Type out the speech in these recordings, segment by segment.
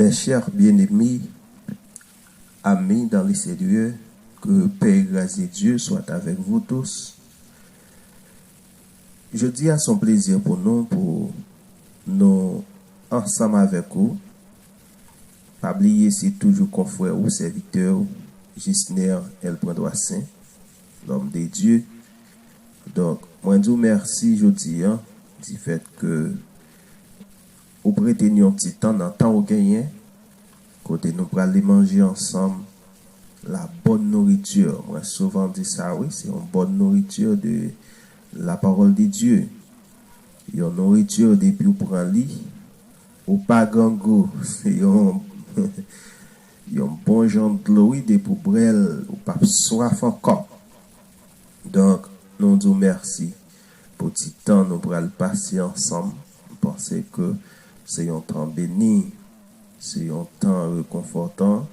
Mes chers bien-aimés, amis dans les Seigneur, que paix, grâce et Dieu soient avec vous tous. Je dis à son plaisir pour nous ensemble avec vous. Pas oublier, c'est toujours confrère ou serviteur, Gisner El Saint, l'homme de Dieu. Donc, moi, je vous remercie, je dis, du fait que vous prêtez un petit temps dans le temps au gagné, côté nous pour aller manger ensemble la bonne nourriture. Moi, souvent dit ça, oui, c'est une bonne nourriture de la parole de Dieu. Il y a une nourriture depuis vous prenez lit, ou pas grand goût. Il y a un bon genre de l'eau de pour brel, ou pas soif encore. Donc, nous disons merci pour ce temps, nous pourrons le passer ensemble. Je pense que c'est un temps béni, c'est un temps réconfortant,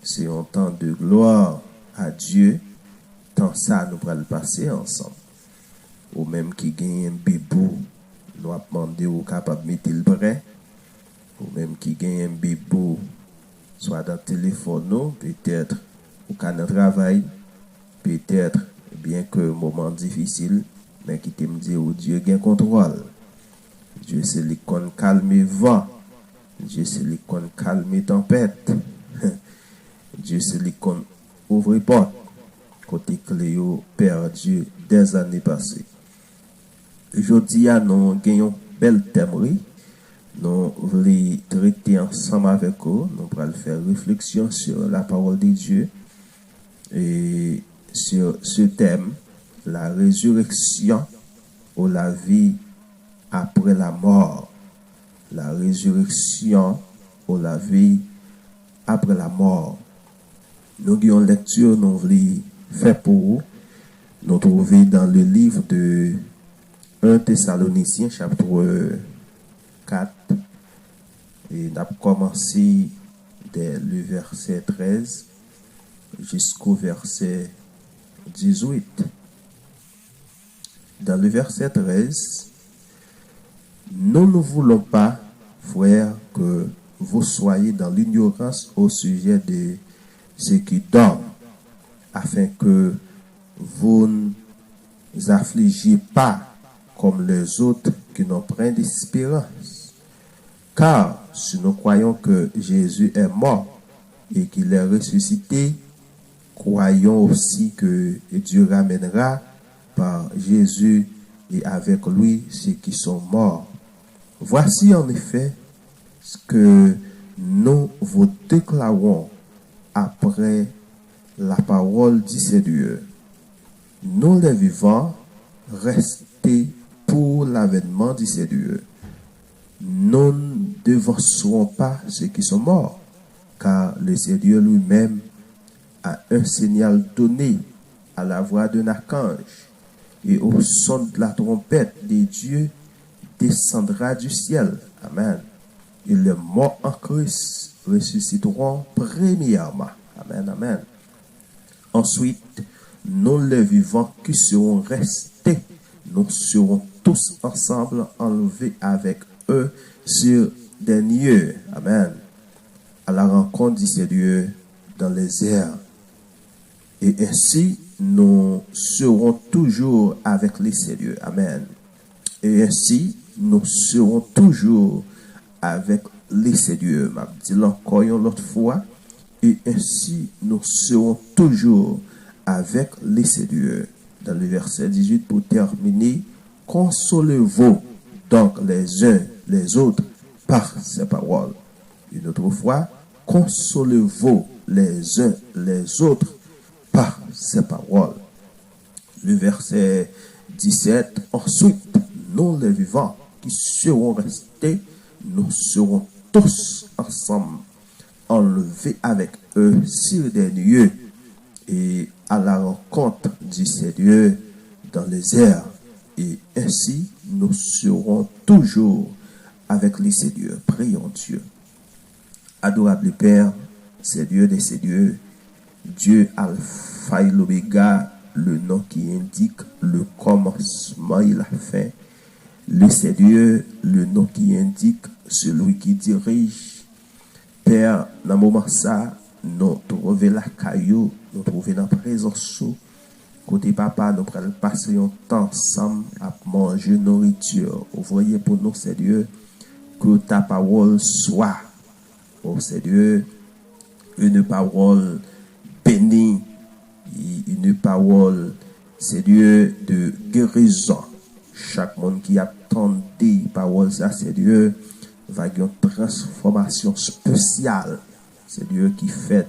c'est un temps de gloire à Dieu. Tant ça, nous pourrons le passer ensemble. Ou même qui gagne un bibou, nous avons demandé au capable de mettre le prêt. Ou même qui gagne un bibou, soit dans le téléphone, peut-être au canal de travail, peut-être bien que moment difficile, mais qui te me dit oh Dieu gagne contrôle. Dieu c'est lui qui calme vent. Dieu c'est lui qui calme tempête. Dieu c'est lui qui ouvre porte. Côté Cléo perdu des années passées. Aujourd'hui, nous gagnons bel thème. Nous voulons traiter ensemble avec vous. Nous allons faire réflexion sur la parole de Dieu. Et sur ce thème, la résurrection ou la vie après la mort. La résurrection ou la vie après la mort. Nous avons une lecture, nous voulons faire pour vous. Nous trouvons dans le livre de 1 Thessaloniciens, chapitre 4. Et nous avons commencé dès le verset 13 jusqu'au verset 18. Dans le verset 13, nous ne voulons pas, frères, que vous soyez dans l'ignorance au sujet de ceux qui dorment, afin que vous ne vous affligiez pas comme les autres qui n'ont point d'espérance. Car si nous croyons que Jésus est mort et qu'il est ressuscité, croyons aussi que Dieu ramènera par Jésus et avec lui ceux qui sont morts. Voici en effet ce que nous vous déclarons après la parole du Seigneur. Nous les vivants, restés pour l'avènement du Seigneur. Nous ne devancerons pas ceux qui sont morts, car le Seigneur lui-même a un signal donné à la voix d'un archange, et au son de la trompette de Dieu descendra du ciel. Amen. Et les morts en Christ ressusciteront premièrement. Amen, amen. Ensuite, nous les vivants qui seront restés, nous serons tous ensemble enlevés avec eux sur des nuées. Amen. À la rencontre du Seigneur dans les airs. Et ainsi, nous serons toujours avec les Seigneur. Amen. Et ainsi, nous serons toujours avec les Seigneur. Je dis encore une autre fois. Et ainsi, nous serons toujours avec les Seigneur. Dans le verset 18, pour terminer, consolez-vous donc les uns les autres par ces paroles. Une autre fois, consolez-vous les uns les autres par ces paroles. Le verset 17, ensuite, nous les vivants qui seront restés, nous serons tous ensemble enlevés avec eux sur des nuées et à la rencontre du Seigneur dans les airs. Et ainsi, nous serons toujours avec les Seigneurs. Prions Dieu. Adorable Père, Seigneur des Seigneurs, Dieu Alpha et l'Oméga, le nom qui indique le commencement et la fin. Le Seigneur, le nom qui indique celui qui dirige Père, dans le moment ça, nous trouvons la caillou, nous trouvons dans la présence. Côté papa, nous prenons passer un temps ensemble à manger nourriture. Vous voyez pour nous, c'est Dieu, que ta parole soit, oh c'est Dieu, une parole bénie, une parole, c'est Dieu, de guérison. Chaque monde qui attend des paroles, ça, c'est Dieu, va avoir une transformation spéciale. C'est Dieu qui fait,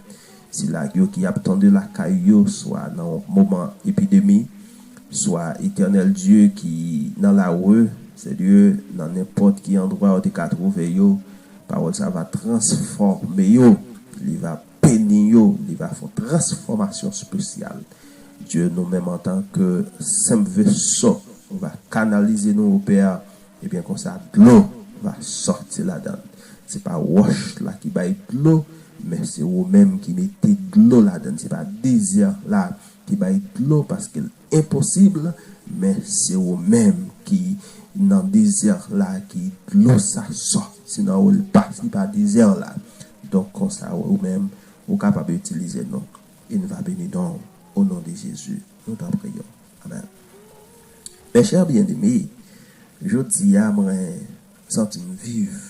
si la Dieu qui attendait la caillou, soit dans un moment épidémie, soit éternel Dieu qui dans la rue, c'est Dieu dans n'importe quel endroit où tu as trouvé, parole ça va transformer, il va bénir, il va faire une transformation spéciale. Dieu nous-mêmes en tant que simple vaisseau, on va canaliser nous au Père, et bien comme ça, l'eau va sortir là-dedans. C'est pas wash là qui va être l'eau, mais c'est vous-même qui mettez de l'eau là-dedans. C'est pas désir là qui va être l'eau parce que c'est impossible, mais c'est vous-même qui dans désir là qui l'eau ça sort. Sinon on pas, c'est pas désir là. Donc comme ça vous-même vous capable d'utiliser nous. Il va bénir donc au nom de Jésus. Nous t'en prions. Amen. Mes chers bien-aimés, je dis à moi sentir vivre.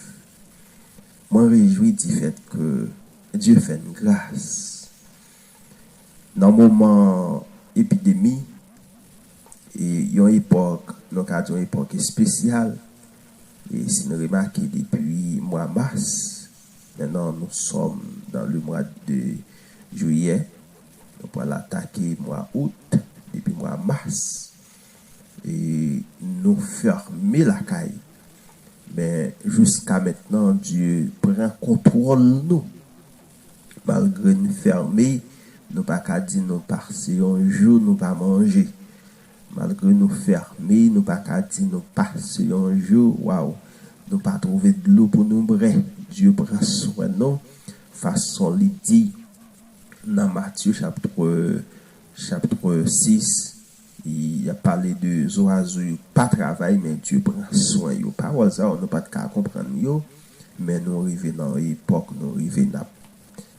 Moi réjouis du fait que Dieu fait une grâce. Dans le moment épidémie, et il y a une époque, une époque spéciale, et si nous remarquons depuis mois mars, maintenant nous sommes dans le mois de juillet, nous allons attaquer le mois août, depuis mois mars, et nous fermer la caille. Mais jusqu'à maintenant, Dieu prend contrôle nous. Malgré nous fermer, nous pas qu'à dire nous passer un jour, nous pas manger. Malgré nous fermer, nous pas qu'à dire nous passer un jour, waouh, nous pas trouver de l'eau pour nous boire. Dieu prend soin de nous. Façon il dit dans Matthieu chapitre 6, il a parlé de oiseaux pas travail mais Dieu prend soin yo. Parole ça on n'a pas de cas comprendre yo, mais nous arrivons dans l'époque, nous arrivons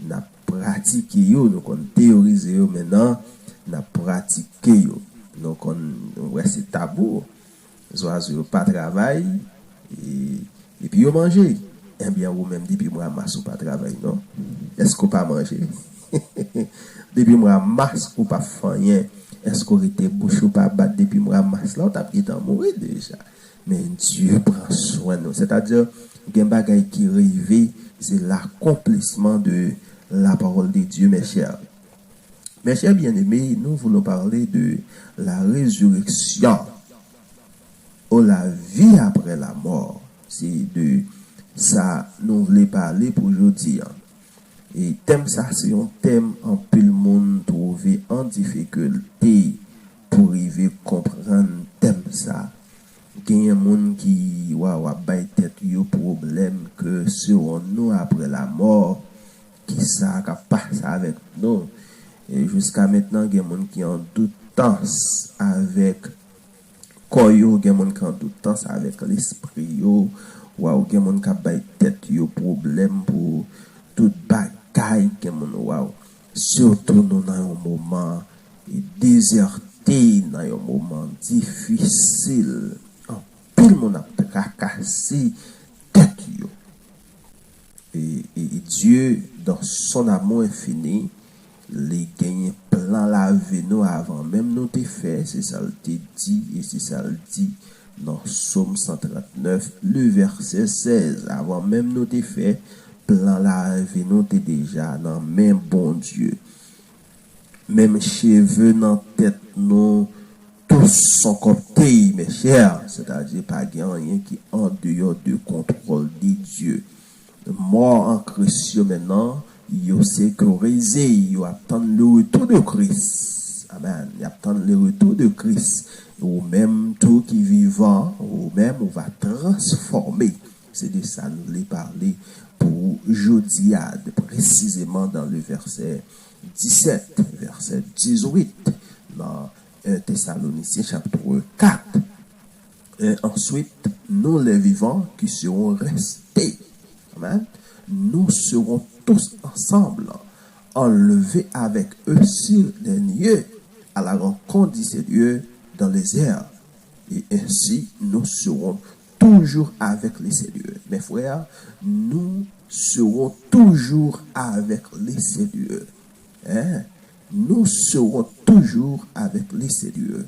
n'a pratiquer yo, nous on théoriser yo maintenant, n'a pratiquer yo. Donc on ouais c'est tabou. Les oiseaux pas travail et puis yo manger. Eh bien vous même depuis moi masse ou pas travail non? Est-ce qu'on pas manger? Depuis moi masse ou pas faire rien? Est-ce qu'on était bouche ou pas battre depuis moi masse là, on t'a pris dans mourir déjà. Mais Dieu prend soin de nous. C'est-à-dire, il y a un bagage qui arrive, c'est l'accomplissement de la parole de Dieu, mes chers. Mes chers bien-aimés, nous voulons parler de la résurrection ou la vie après la mort. C'est de ça nous voulons parler pour aujourd'hui. Et thème ça, c'est un thème en peu le monde trouvé en difficulté pour arriver comprendre thème ça. Il y a un monde qui a tête yo problème que sur nous après la mort, qui ça qui passe avec nous. Et jusqu'à maintenant, il y a un monde qui en doutance avec koyo, il y a un monde qui en doutance avec l'esprit yo, il y a un monde qui a tête yo problème pour tout bagaille. Wow. Surtout nous dans un moment déserté, dans un moment difficile. En pile monde a tracassé tête yo. Et Dieu dans son amour infini, les gagne plan la vie nous avant même nous te fait, c'est ça le dit et c'est ça le dit dans Psaume 139 le verset 16 avant même nous te fait plan la vie nous t'es déjà dans même bon Dieu. Même cheveux dans tête nous tous sont côté mes chers, c'est-à-dire pas rien qui en dehors de contrôle de Dieu. Mort en Christ maintenant, yo sécurisé, yo attend le retour de Christ. Amen. Il attend le retour de Christ. Ou même tout qui vivant, ou même on va transformer. C'est de ça nous voulons parler pour jeudi, précisément dans le verset 17, verset 18, dans 1 Thessaloniciens chapitre 4. Et ensuite, nous les vivants qui seront restés. Amen. nous serons tous ensemble enlevés avec eux sur les nuées à la rencontre de ces dieux dans les airs. Et ainsi, nous serons toujours avec les Seigneurs. Mes frères, nous serons toujours avec les Seigneurs. Hein? Nous serons toujours avec les Seigneurs.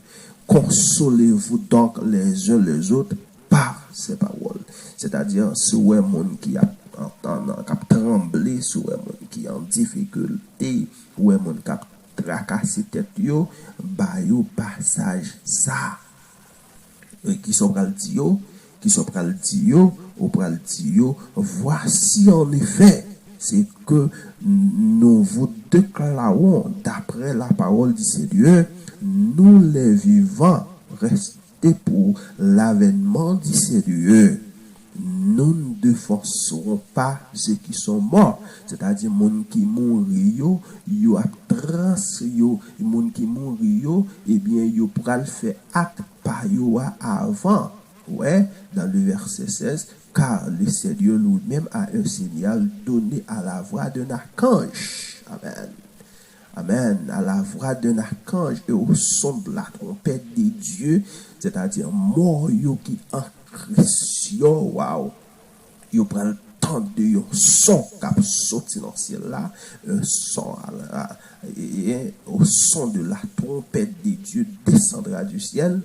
Consolez-vous donc les uns les autres par ces paroles. C'est-à-dire, si vous avez monde qui a tremblé, si vous avez monde qui est en difficulté, ou avez monde qui a tracassé tête, bah yo passage ça. Qui sont pral dire, voici en effet ce que nous vous déclarons d'après la parole du Seigneur, nous les vivants restés pour l'avènement du Seigneur. Nous ne défoncerons pas ceux qui sont morts, c'est-à-dire moun qui mourent yo a trans yo moun qui mourent eh bien yo pral faire acte par yo avant. Ouais, dans le verset 16, car le Seigneur lui-même a un signal donné à la voix d'un archange. Amen. Amen. À la voix d'un archange et au son de la trompette des dieux, c'est-à-dire mort yo qui en Christ, wow, yo prend le temps de yon son cap sorti dans le ciel là, un son et au son de la trompette des dieux descendra du ciel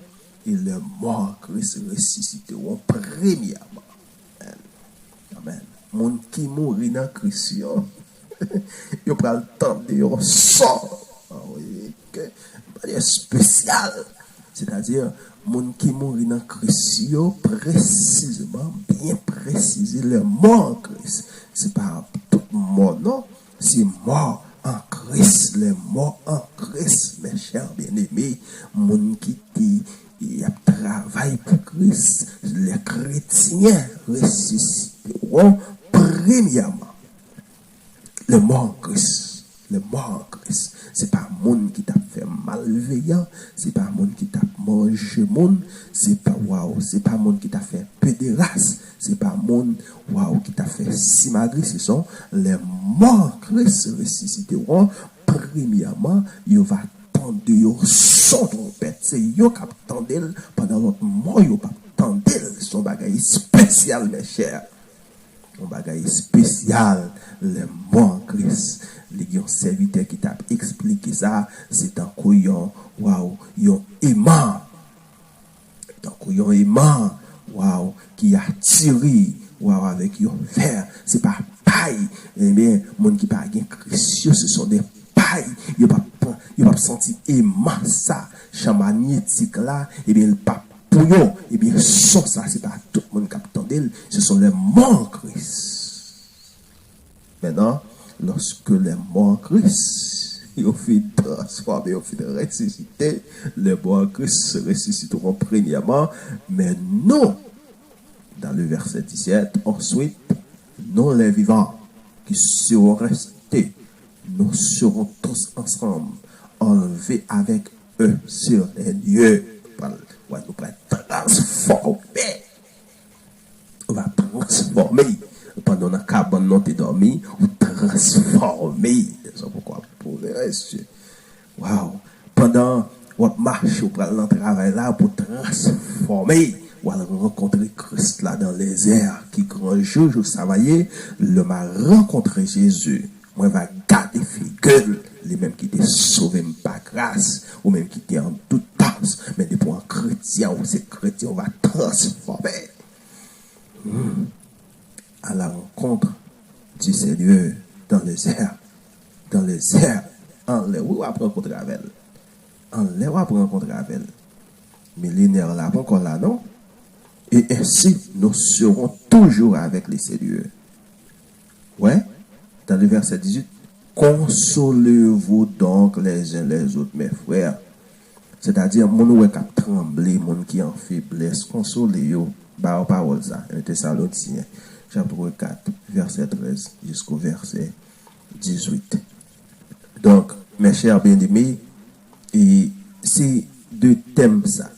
et les morts Christ ressusciteront premièrement. Amen. Amen. Mon qui mourit dans Christ, yo prend le temps de yon son, spécial, c'est-à-dire moun qui mourit dans Christ, précisément, bien précisé, le mort en Christ. C'est pas tout mort, non. C'est mort en Christ, les morts en Christ, mes chers bien-aimés. Moun qui y a travail pour Christ, les chrétiens ressusciteront premièrement. Le mort en Christ, le mort en Christ. C'est pas monde qui t'a fait malveillant, c'est pas monde qui t'a mangé monde, c'est pas monde qui t'a fait pédéraste, c'est pas monde qui t'a fait simagri, ce sont les morts Christ ressusciteront premièrement, il va tendre yo son trompette, c'est yo qui attendent pendant l'autre mort yo pas attendent son bagage spécial mes chers. Un bagage spécial, les morts Christ. Les serviteurs qui t'a expliqué ça, c'est un couillon, yon aimant. Un couillon aimant, qui a tiré, avec yon fer. C'est pas paille. Eh bien, monde qui pas gen Christ, ce sont des pailles. Yon pas senti aimant ça. Champ magnétique là, eh bien, le pas pouillon, eh bien, ça, c'est pas tout le monde qui attendait, ce sont les morts Christ. Maintenant, lorsque les morts Christ, ils ont fait transformer, ils ont fait ressusciter, les morts Christ se ressusciteront premièrement, mais nous, dans le verset 17, ensuite, nous les vivants qui seront restés, nous serons tous ensemble enlevés avec eux sur les lieux. Nous allons transformer. On va transformer. Pendant la cabane, nous t'es dormi, ou transformer. C'est pourquoi pour le reste. Pendant on marche, on prend le travail là pour transformer. On va rencontrer Christ là dans les airs. Qui grand jour, je travaillais, le m'a rencontré Jésus. Moi, va garder figure. Les mêmes qui étaient sauvés par grâce, ou même qui étaient en toute temps. Mais depuis un chrétien, ou c'est chrétien, on va transformer. À la rencontre du Seigneur dans les airs. Dans les airs. En l'air, où on va rencontrer avec elle. En l'air, on va rencontrer avec elle. Millénaire là, pas encore là, non? Et ainsi, nous serons toujours avec les Seigneurs. Ouais? Dans le verset 18. Consolez-vous donc les uns les autres, mes frères. C'est-à-dire, mon qui a tremblé, mon qui en faiblesse, consolez-vous. Bah, parole ça, 1 Thessaloniciens, chapitre 4, verset 13 jusqu'au verset 18. Donc, mes chers bien-aimés, et c'est deux thèmes ça.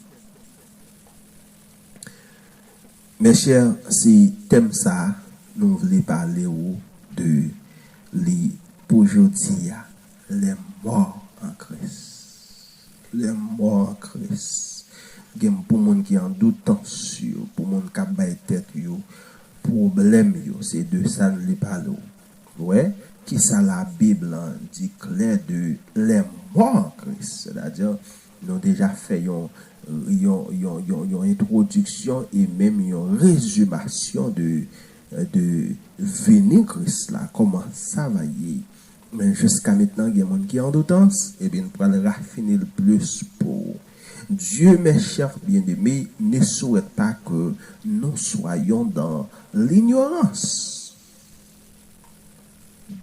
Mes chers, c'est thème ça, nous voulons parler de les pour aujourd'hui, les morts en Christ. Les morts en Christ. Pour les gens qui en doutent sur, pour les gens qui ont des têtes, problème, c'est de ça nous parlons. Ouais, qui ça la Bible dit clair de les morts en Christ. C'est-à-dire, nous avons déjà fait une introduction et même une résumation de venir Christ là, comment ça va y est. Mais jusqu'à maintenant, il y a des gens qui ont d'autance, et bien, nous pourrons raffiner le plus pour Dieu, mes chers bien-aimés, ne souhaite pas que nous soyons dans l'ignorance.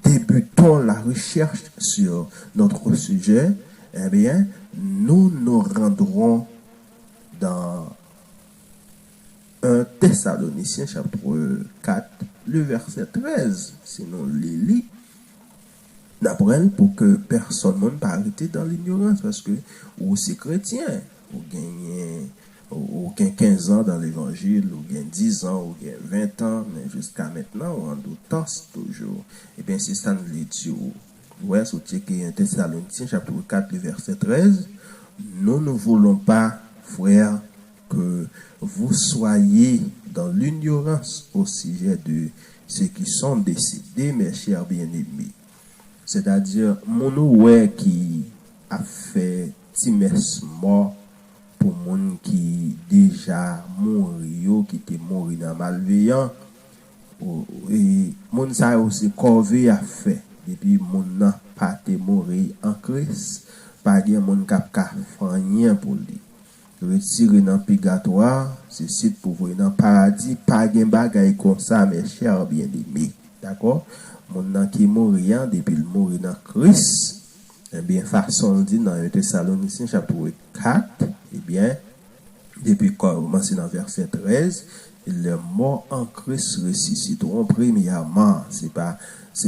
Débutons la recherche sur notre sujet, eh bien, nous nous rendrons dans 1 Thessaloniciens chapitre 4, le verset 13, si nous le lisons. D'après elle, pour que personne ne pas arrêter dans l'ignorance, parce que ou c'est chrétien, ou gagne aucun 15 ans dans l'évangile, ou gagne 10 ans, ou gagne 20 ans, mais jusqu'à maintenant, on doute toujours. Et bien, c'est ça nous le dit. Ouais, c'est que 1 Thessaloniciens chapitre 4, le verset 13, nous ne voulons pas, frères, que vous soyez dans l'ignorance au sujet de ceux qui sont décédés, mes chers bien-aimés. C'est-à-dire, mon oué qui a fait times mort pour mon qui déjà mort, qui était mort dans malveillant, et mon ça aussi corvée a fait, depuis mon n'a pas été mort en Christ, pas de mon cap faire rien pour lui. Retirer dans le purgatoire, c'est site pour voir dans le paradis, pas de bagaille comme ça, mes chers bien-aimés. D'accord? Mon nom qui est mort depuis le mourir dans Christ, eh bien, façon dit dans 1 Thessaloniciens chapitre 4, eh bien, depuis commencer dans verset 13, les morts en Christ ressusciteront premièrement. C'est pas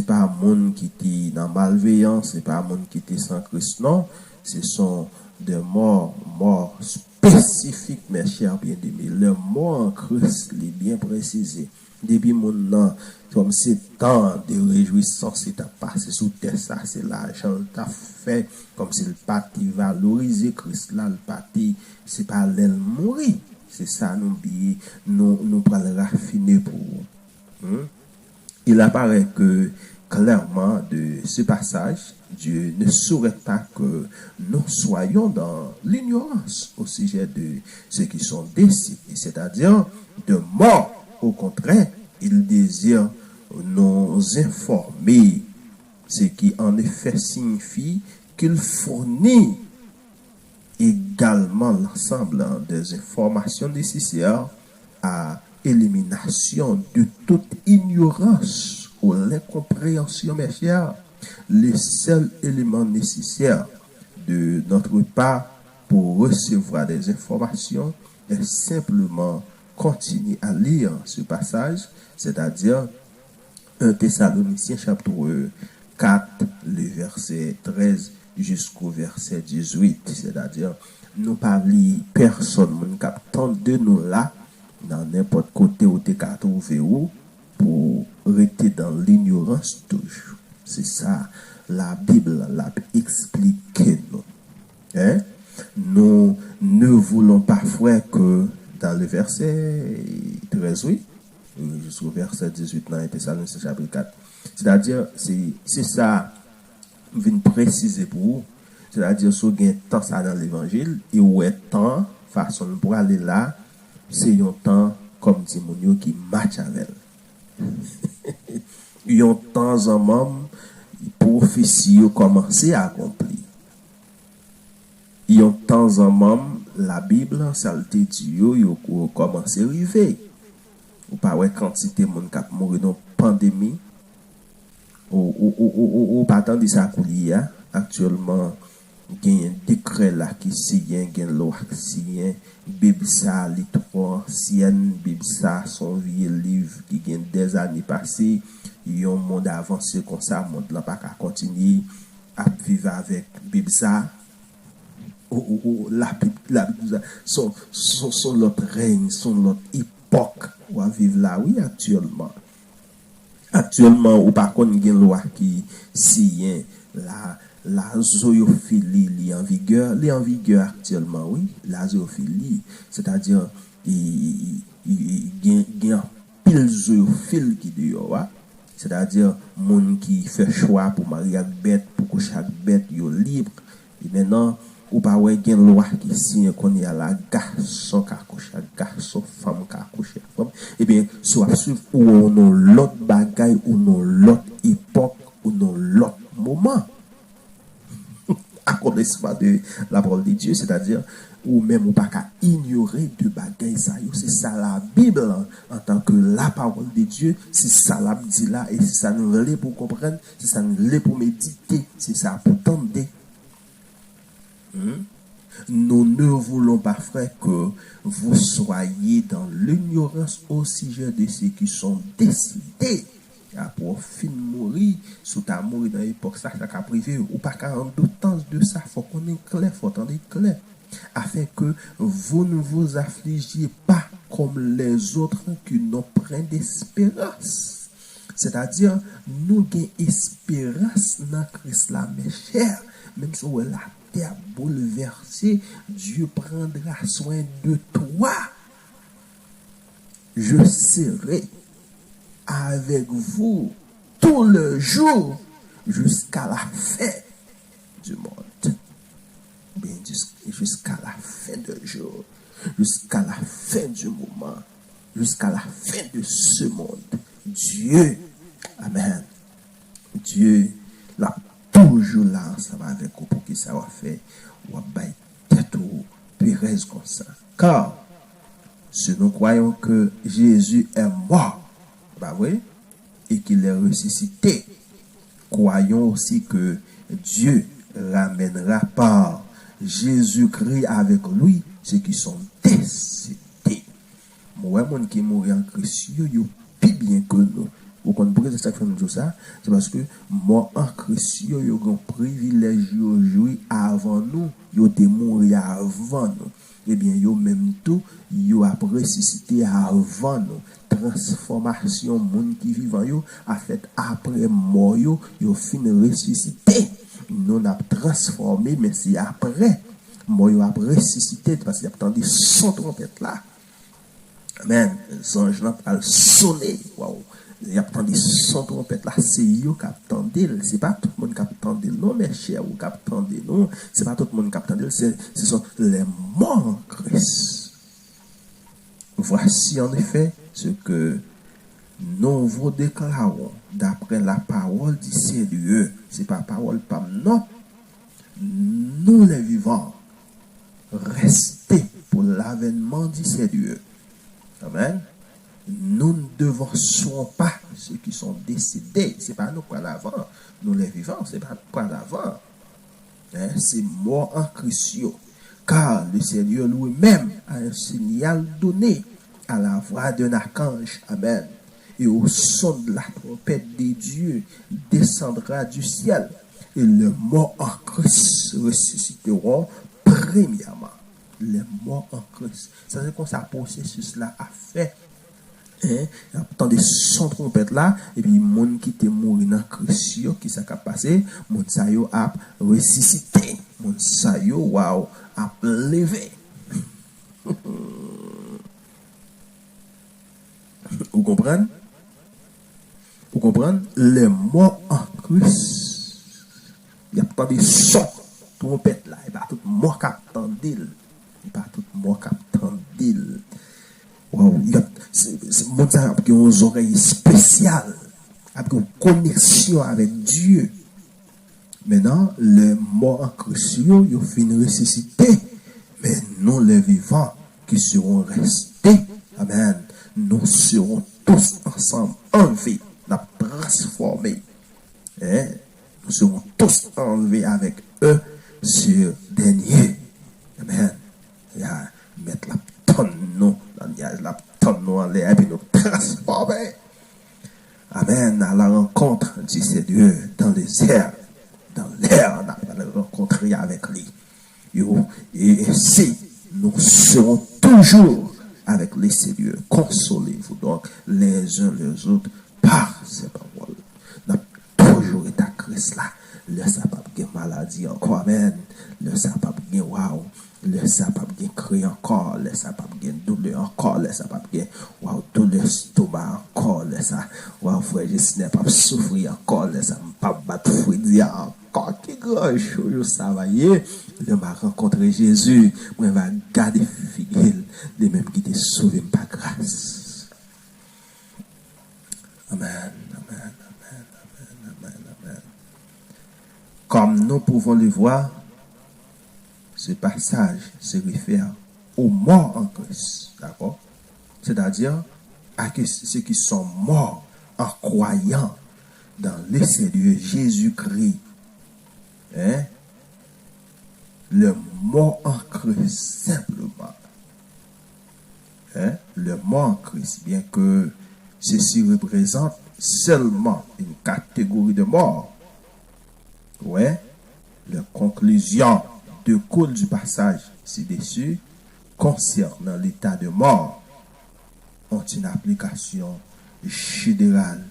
un monde qui était dans malveillance, c'est pas un monde qui était sans Christ, non. Ce sont des morts spécifiques, mes chers bien-aimés. Les morts en Christ, les bien précisés. Depuis mon nom, comme c'est temps de réjouissance, c'est à passer sous terre, ça, c'est l'argent, t'as fait, comme c'est le parti valorisé, Christ là, le parti, c'est pas l'aile mourir. C'est ça, nous prenons raffiner pour. Il apparaît que, clairement, de ce passage, Dieu ne souhaite pas que nous soyons dans l'ignorance au sujet de ceux qui sont décédés, c'est-à-dire de mort. Au contraire, il désire nous informer, ce qui en effet signifie qu'il fournit également l'ensemble des informations nécessaires à l'élimination de toute ignorance ou l'incompréhension, mes chers. Le seul élément nécessaire de notre part pour recevoir des informations est simplement continuer à lire ce passage, c'est-à-dire 1 Thessaloniciens chapitre 4, le verset 13 jusqu'au verset 18, c'est-à-dire nous pas lire personne qui attend de nous là dans n'importe côté où tu as trouvé pour rester dans l'ignorance toujours. C'est ça la Bible l'a expliqué nous. Hein? Nous ne voulons pas, frère, que dans le verset 13, oui, jusqu'au verset 18 dans Thessaloniciens chapitre 4. C'est-à-dire, c'est ça, je viens préciser pour vous. C'est-à-dire, si vous avez temps ça dans l'évangile, et où est temps, façon pour aller là, c'est un temps, comme dit mon qui match avec elle. Il y a un temps en membre, prophétie commencé à accomplir. Il y a un temps en membre, la Bible, ça le dit, yo commencé à arriver. Ou pas ouais quantité de monde qui a mouru dans pandémie. Ou pas tant de ça couler actuellement il y a un décret là qui signe, il y a une loi qui signe, Bible ça les trois anciennes Bible ça son vieux livre qui gagne des années passées, il y a un monde avancé comme ça, monde là pas qu'à continuer à vivre avec Bible ça. La Bible son l'autre règne, son l'autre époque, on va vivre là, oui, actuellement. Actuellement, ou par contre, il y a une loi qui, si la zoophilie est en vigueur, elle est en vigueur actuellement, oui, la zoophilie, c'est-à-dire, il y a pile zoophile qui dit, c'est-à-dire, monde qui fait choix pour marier avec bête, pour que chaque bête soit libre, et maintenant, ou pas ouais gen loi qui signe qu'on y a la garçon qui accouche garçon femme qui accouche femme et bien soit suivre ou non l'autre bagaille ou non l'autre époque ou non l'autre moment à connaissement de la parole de Dieu, c'est-à-dire ou même ou pas qu'à ignorer de bagaille ça c'est ça la Bible en tant que la parole de Dieu, c'est ça la dit là et c'est ça nous l'est pour comprendre, c'est ça nous l'est pour méditer, c'est ça pour tendre. Nous ne voulons pas, frère, que vous soyez dans l'ignorance au sujet de ceux qui sont décidés à pour fin mourir, sous ta mourir dans l'époque, ça a privé, ou pas 42 temps de ça, faut qu'on est clair, faut entendre clair, afin que vous ne vous affligiez pas comme les autres qui n'ont pas d'espérance. C'est-à-dire, nous avons espérance dans Christ là, mes chers, même si on est là. Bouleversé, Dieu prendra soin de toi. Je serai avec vous tout le jour jusqu'à la fin du monde. Bien, jusqu'à la fin du jour, jusqu'à la fin du moment, jusqu'à la fin de ce monde. Dieu, amen. Dieu, la toujours là ensemble avec vous pour que ça va faire ou bailler tête ou pérez comme ça. Car si nous croyons que Jésus est mort, bah oui, et qu'il est ressuscité, croyons aussi que Dieu ramènera par Jésus-Christ avec lui ceux qui sont décédés. Moi, mon qui mourit en Christ, yo plus bien que nous. Vous comprenez pourquoi ça fait nous ça? C'est parce que moi en Christ, yo un privilège yo jouer avant nous, yo te mourir avant nous. Eh bien, yo même tout, yo a ressuscité avant nous. Transformation monde qui vivant yo a fait après mort yo fin ressuscité. Nous n'a transformé mais c'est après mort yo a ressuscité parce qu'il a entendu son trompette là. Amen. Les anges là a sonné. Waouh. Il y a entendu son trompette là, c'est yo qui attendait, c'est pas tout le monde qui attendait, non mes chers, ou qui attendait, non, c'est pas tout le monde qui attendait, ce sont les morts en Christ. Voici en effet ce que nous vous déclarons d'après la parole du Seigneur. C'est pas parole pas non. Nous les vivants, restez pour l'avènement du Seigneur. Amen. Nous ne devançons pas ceux qui sont décédés. Ce n'est pas nous qui l'avant. Nous les vivants, ce n'est pas nous qui l'avant. C'est mort en Christ. Car le Seigneur lui-même a un signal donné à la voix d'un archange. Amen. Et au son de la trompette de Dieu descendra du ciel. Et les morts en Christ ressusciteront premièrement. Les morts en Christ. Ça c'est comme ça processus là a fait. Attendez son trompette là et puis monde qui était mort dans Christ qui ça a passé monde ça yo a ressuscité monde ça yo waouh a levé. Vous comprenez les morts en Christ il y a pas de son trompette là et pas tout mort qui attendait et pas tout mort qui attendait. Wow, il y a mon ça a une oreille spéciale avec une connexion avec Dieu. Maintenant, les morts en Christ, ils finissent ressusciter. Mais nous, les vivants, qui seront restés, amen, nous serons tous ensemble enlevés, transformés. Nous serons tous enlevés avec eux sur dernier. Amen. Mettre la tonne, nous, la tonne, nous, en l'air, et puis nous transformer. Amen. À la rencontre du Seigneur dans les airs. Dans l'air, on a rencontré avec lui. Et ainsi, nous serons toujours avec les Seigneurs. Consolez-vous donc les uns les autres par ses paroles. N'a toujours été à Christ là. Le sapab gen maladie encore, amen. Le sapab gen wow. Le sapab gen cri encore. Le sapab gen douleur encore. Le sapab gen wow douleur stomac encore. Le sa wow frère je n'ai pas souffrir encore. Le sa pas battre fouidi encore. Qui grand chose ça va y est. Je m'a rencontré Jésus. Moi va garder fidèle. Les mêmes qui te sauvé par grâce. Amen. Amen. Comme nous pouvons le voir, ce passage se réfère aux morts en Christ. D'accord? C'est-à-dire à ceux qui sont morts en croyant dans le Seigneur Jésus-Christ. Hein? Le mort en Christ, simplement. Hein? Le mort en Christ, bien que ceci représente seulement une catégorie de mort. Ouais, la conclusion de cours du passage ci-dessus concernant l'état de mort ont une application générale.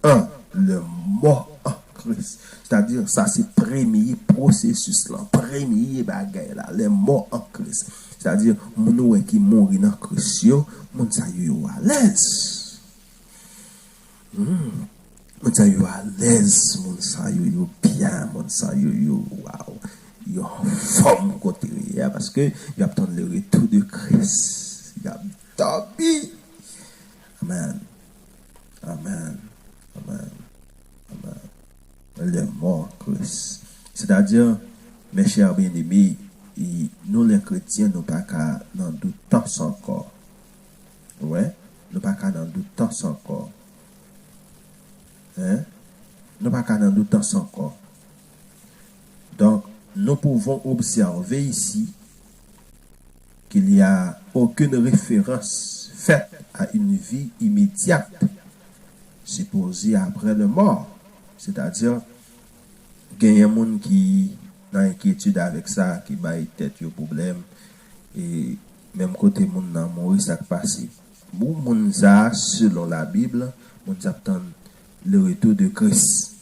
1. Le mort en Christ. C'est-à-dire, ça c'est premier processus là, premier bagaille là, le mort en Christ. C'est-à-dire, nous qui mourir dans Christ, nous sommes à l'aise. Moun sa yo à l'aise, moun sa yo bien, moun sa yo wow, yo en forme côté parce que il attend le retour de Christ. Il a dormi. Amen. Amen. Amen. Amen. Le mort Christ. C'est-à-dire, mes chers bien-aimés, nous les chrétiens, nous pas qu'à dans doute temps sans corps. Ouais, nous pas qu'à dans doute temps sans corps. Hein? Nous pas qu'à dans doute temps sans corps. Donc, nous pouvons observer ici qu'il n'y a aucune référence faite à une vie immédiate supposée après la mort. C'est-à-dire, il y a des gens qui ont inquiétude avec ça, qui baillent tête au problème, et même côté moun nan mourir ça passe. Bon moun ça selon la Bible, moun attend le retour de Christ.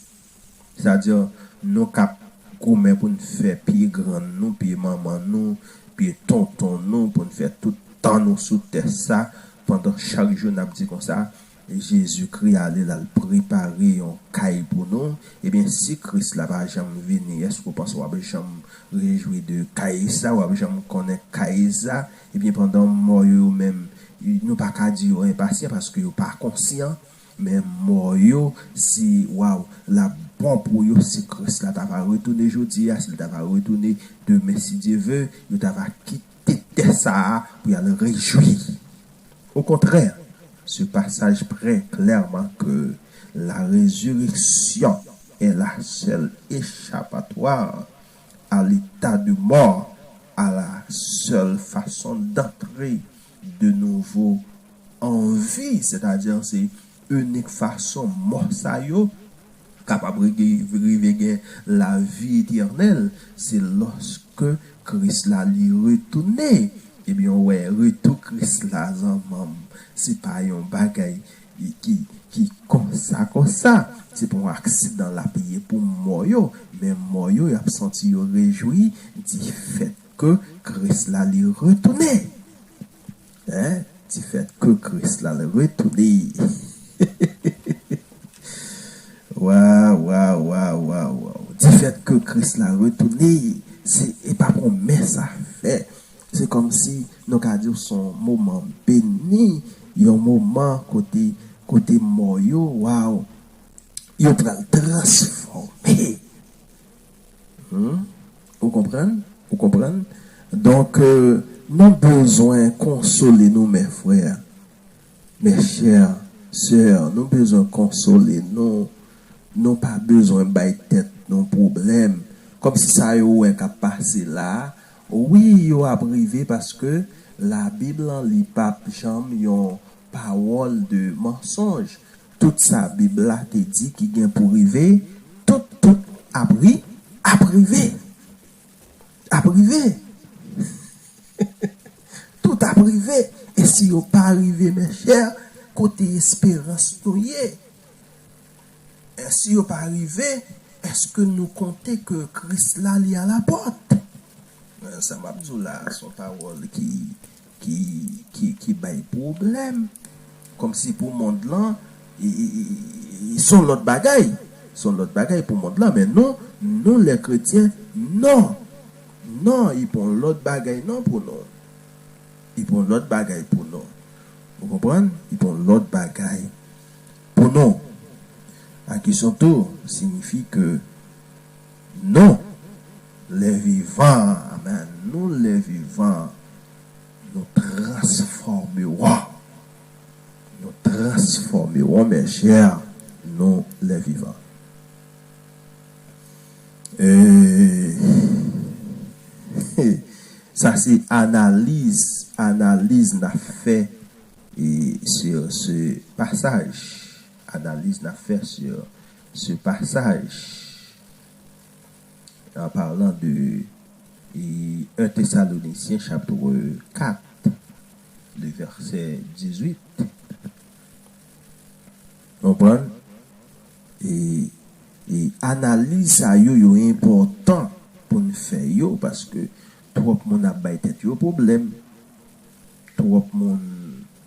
C'est-à-dire, nous cap gourmet pour nous faire pied grand nous, pied maman nous, pied tonton nous, pour nous faire tout le temps nous sous terre ça, pendant chaque jour nous dit comme ça, et Jésus-Christ allait là préparer un caille pour nous. Et bien si Christ là va jamais venir, est-ce que vous pensez qu'on va jamais réjouir de caille ça, ou va jamais connaître caille ça? Et bien pendant moi même, nous pas qu'à dire impatient parce que vous pas conscient. Mais moi si waouh la bon pour yo si Christ là t'a va retourner aujourd'hui, si t'a va retourner demain si Dieu veut, il t'a va quitter ça pour aller réjouir. Au contraire, ce passage prête clairement que la résurrection est la seule échappatoire à l'état de mort, à la seule façon d'entrer de nouveau en vie, c'est-à-dire c'est unique façon mort ça yo capable de la vie éternelle, c'est lorsque Christ l'a retourné. Et bien ouais, retour Christ là c'est pas un bagage qui comme ça, c'est pour un accident la payer pour moi mais moi il a senti réjoui du fait que Christ l'a retourné. Hein? Du fait que Christ l'a retourné. Waouh. Du fait que Christ l'a retourné, c'est pas promesse à faire. C'est comme si nous avons dit son moment béni, il y a un moment côté moyo, waouh, il va le transformer. Vous comprenez? Donc, nous avons besoin de consoler nous, mes frères, mes chers sœurs, nous avons besoin de consoler nous. Nous pas besoin de bailler tête nos problèmes. Comme si ça y est qu'à passer là. Oui, il a privé parce que la Bible en lit pas jamais une parole de mensonge. Toute sa Bible là te dit qu'il vient pour priver, tout a privé. Tout a privé. Et si vous pas arrivé, mes chers, côté espérance, si vous pas arrivé, est-ce que nous comptons que Christ là est à la porte? Ça m'a dit là, son parole qui baille problème. Comme si pour le monde là, ils sont l'autre bagaille. Ils sont l'autre bagaille pour le monde là. Mais non, nous les chrétiens, non. Non, ils font l'autre bagaille non pour nous. Ils font l'autre bagaille pour nous. Vous comprenez? Ils font l'autre bagaille pour nous. À qui sont tout signifie que non, les vivants, amen, nous les vivants, nous transformerons. Nous transformerons, mes chers, nous les vivants. Ça c'est analyse n'a fait sur ce passage. Analyse n'a fait sur ce passage en parlant de 1 Thessaloniciens chapitre 4, le verset 18. Vous comprenez? Et analyse ça yo important pour nous faire yo parce que trop monde a baï tête yo problème. Trop monde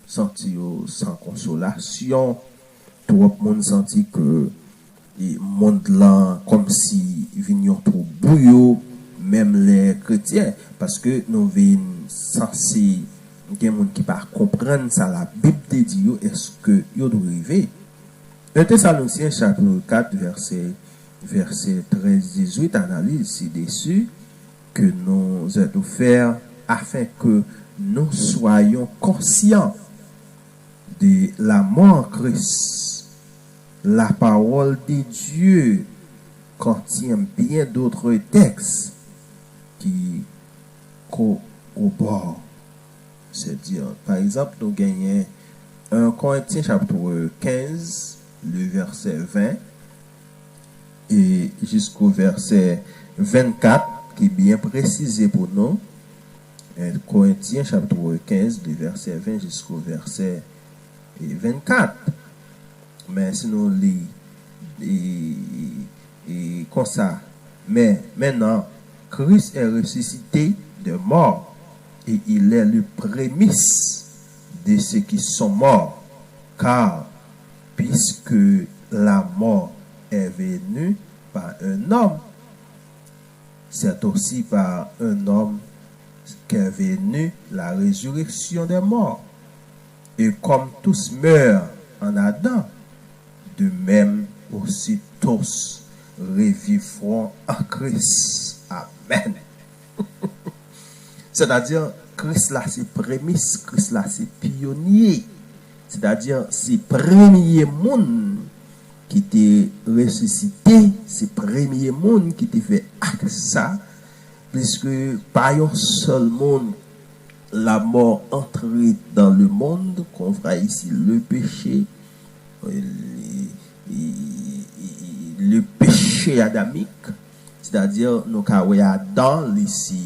senti yo sans consolation. Trop monde senti que le monde là comme si vignon trop bouillot même les chrétiens parce que nous venons censés des monde qui pas comprendre ça la Bible te dit est-ce que yo doit arriver 1 Thessaloniciens chapitre 4 verset 13-18 analyse ci-dessus que nous êtes offerts afin que nous soyons conscients de la mort en Christ. La parole de Dieu contient bien d'autres textes qui corroborent. C'est-à-dire, par exemple, nous gagnons 1 Corinthiens chapitre 15, le verset 20, et jusqu'au verset 24, qui est bien précisé pour nous. 1 Corinthiens chapitre 15, le verset 20 jusqu'au verset 24. Mais si nous lisons comme ça, mais maintenant, Christ est ressuscité de mort et il est le prémisse de ceux qui sont morts, car puisque la mort est venue par un homme, c'est aussi par un homme qu'est venue la résurrection des morts. Et comme tous meurent en Adam, de même aussi tous revivront en Christ. Amen. C'est-à-dire, Christ là, c'est prémisse, Christ là, c'est pionnier. C'est-à-dire, c'est premier monde qui t'est ressuscité, c'est premier monde qui t'est fait acte ça, puisque par un seul monde, la mort entrée dans le monde, qu'on voit ici le péché, le péché adamique, c'est-à-dire nous avons Adam ici,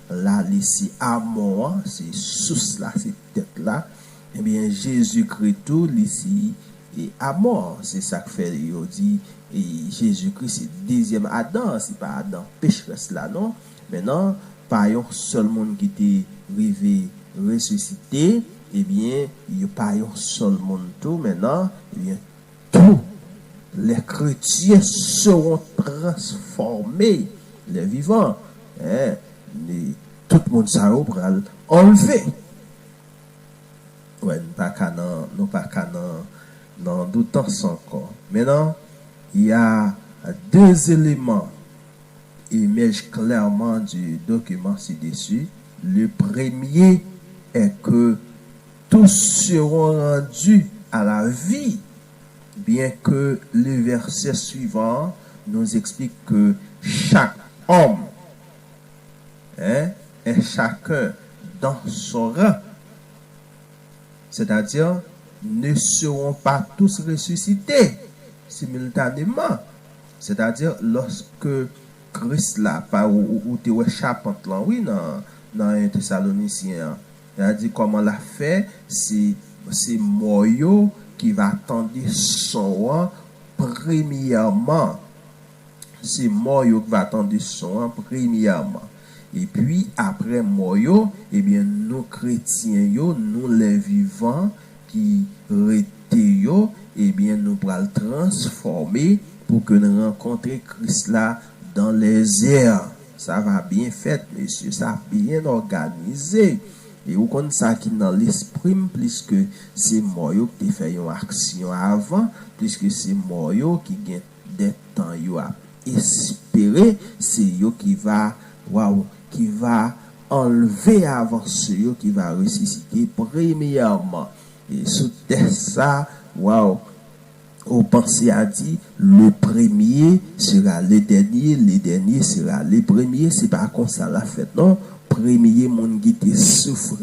là ici amour, c'est sous là, c'est tête là, et bien Jésus-Christ tout ici et amour, c'est ça que fait il dit et Jésus-Christ c'est deuxième Adam, c'est pas Adam pécheresse là non, maintenant par un seul monde qui était arrivé ressuscité, et bien il n'y a pas un seul monde tout maintenant, et bien tous les chrétiens seront transformés, les vivants, tout le monde ça va enlever. Ouais, nous pas dans d'autres temps encore. Maintenant, il y a deux éléments qui émergent clairement du document ci-dessus. Le premier est que tous seront rendus à la vie, bien que le verset suivant nous explique que chaque homme est chacun dans son rang. C'est-à-dire, ne seront pas tous ressuscités simultanément. C'est-à-dire, lorsque Christ là, ou te échappante là, oui, dans un Thessaloniciens, il a dit comment l'a fait, c'est Moyo qui va attendre son premièrement, c'est mort qui va attendre son premièrement. Et puis, après mort, eh bien, nous chrétiens, nous les vivants qui rétés, eh bien, nous pourrons le transformer pour que nous rencontrions Christ là dans les airs. Ça va bien fait, monsieur, ça va bien organisé. Et vous connaissez ça qui dans l'esprit, puisque c'est moi qui fait une action avant, puisque c'est moi qui gagne des temps à espérer, c'est yo qui va, qui va enlever avant ce qui va ressusciter premièrement. Et sous ça, au pensée a dit, le premier sera le dernier sera le premier. C'est pas comme ça la fête, non? Premier monde qui te souffre,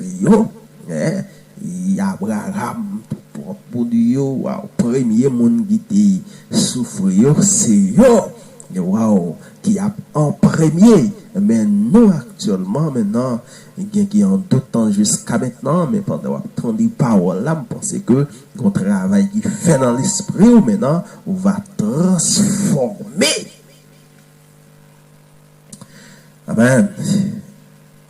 Abraham, pour Dieu, premier monde qui te souffre, c'est qui a en premier. Mais nous, actuellement, maintenant, qui en d'autres jusqu'à maintenant, mais pendant entendu parole là, je pense que le travail qui fait dans l'esprit, maintenant, on va transformer. Amen.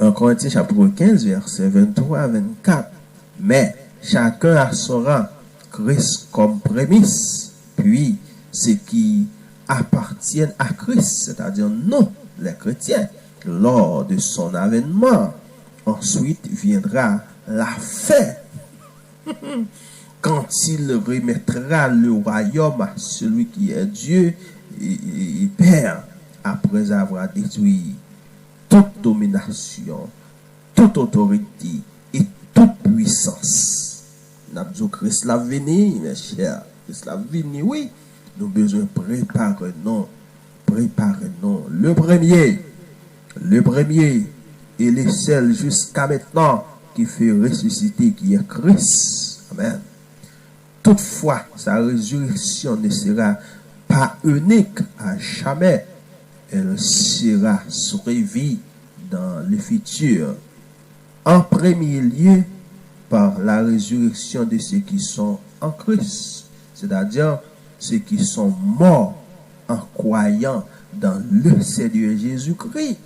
En Corinthiens chapitre 15, verset 23 à 24. Mais chacun a son rang, Christ comme prémisse, puis ce qui appartiennent à Christ, c'est-à-dire nous, les chrétiens, lors de son avènement. Ensuite viendra la fin, quand il remettra le royaume à celui qui est Dieu et Père, après avoir détruit toute domination, toute autorité et toute puissance. Nous Christ l'a venu, mes chers, Christ l'a venu, oui. Nous besoin préparer non. Le premier et le seul jusqu'à maintenant qui fait ressusciter, qui est Christ. Amen. Toutefois, sa résurrection ne sera pas unique à jamais. Elle sera suivie dans le futur. En premier lieu, par la résurrection de ceux qui sont en Christ. C'est-à-dire ceux qui sont morts en croyant dans le Seigneur Jésus-Christ.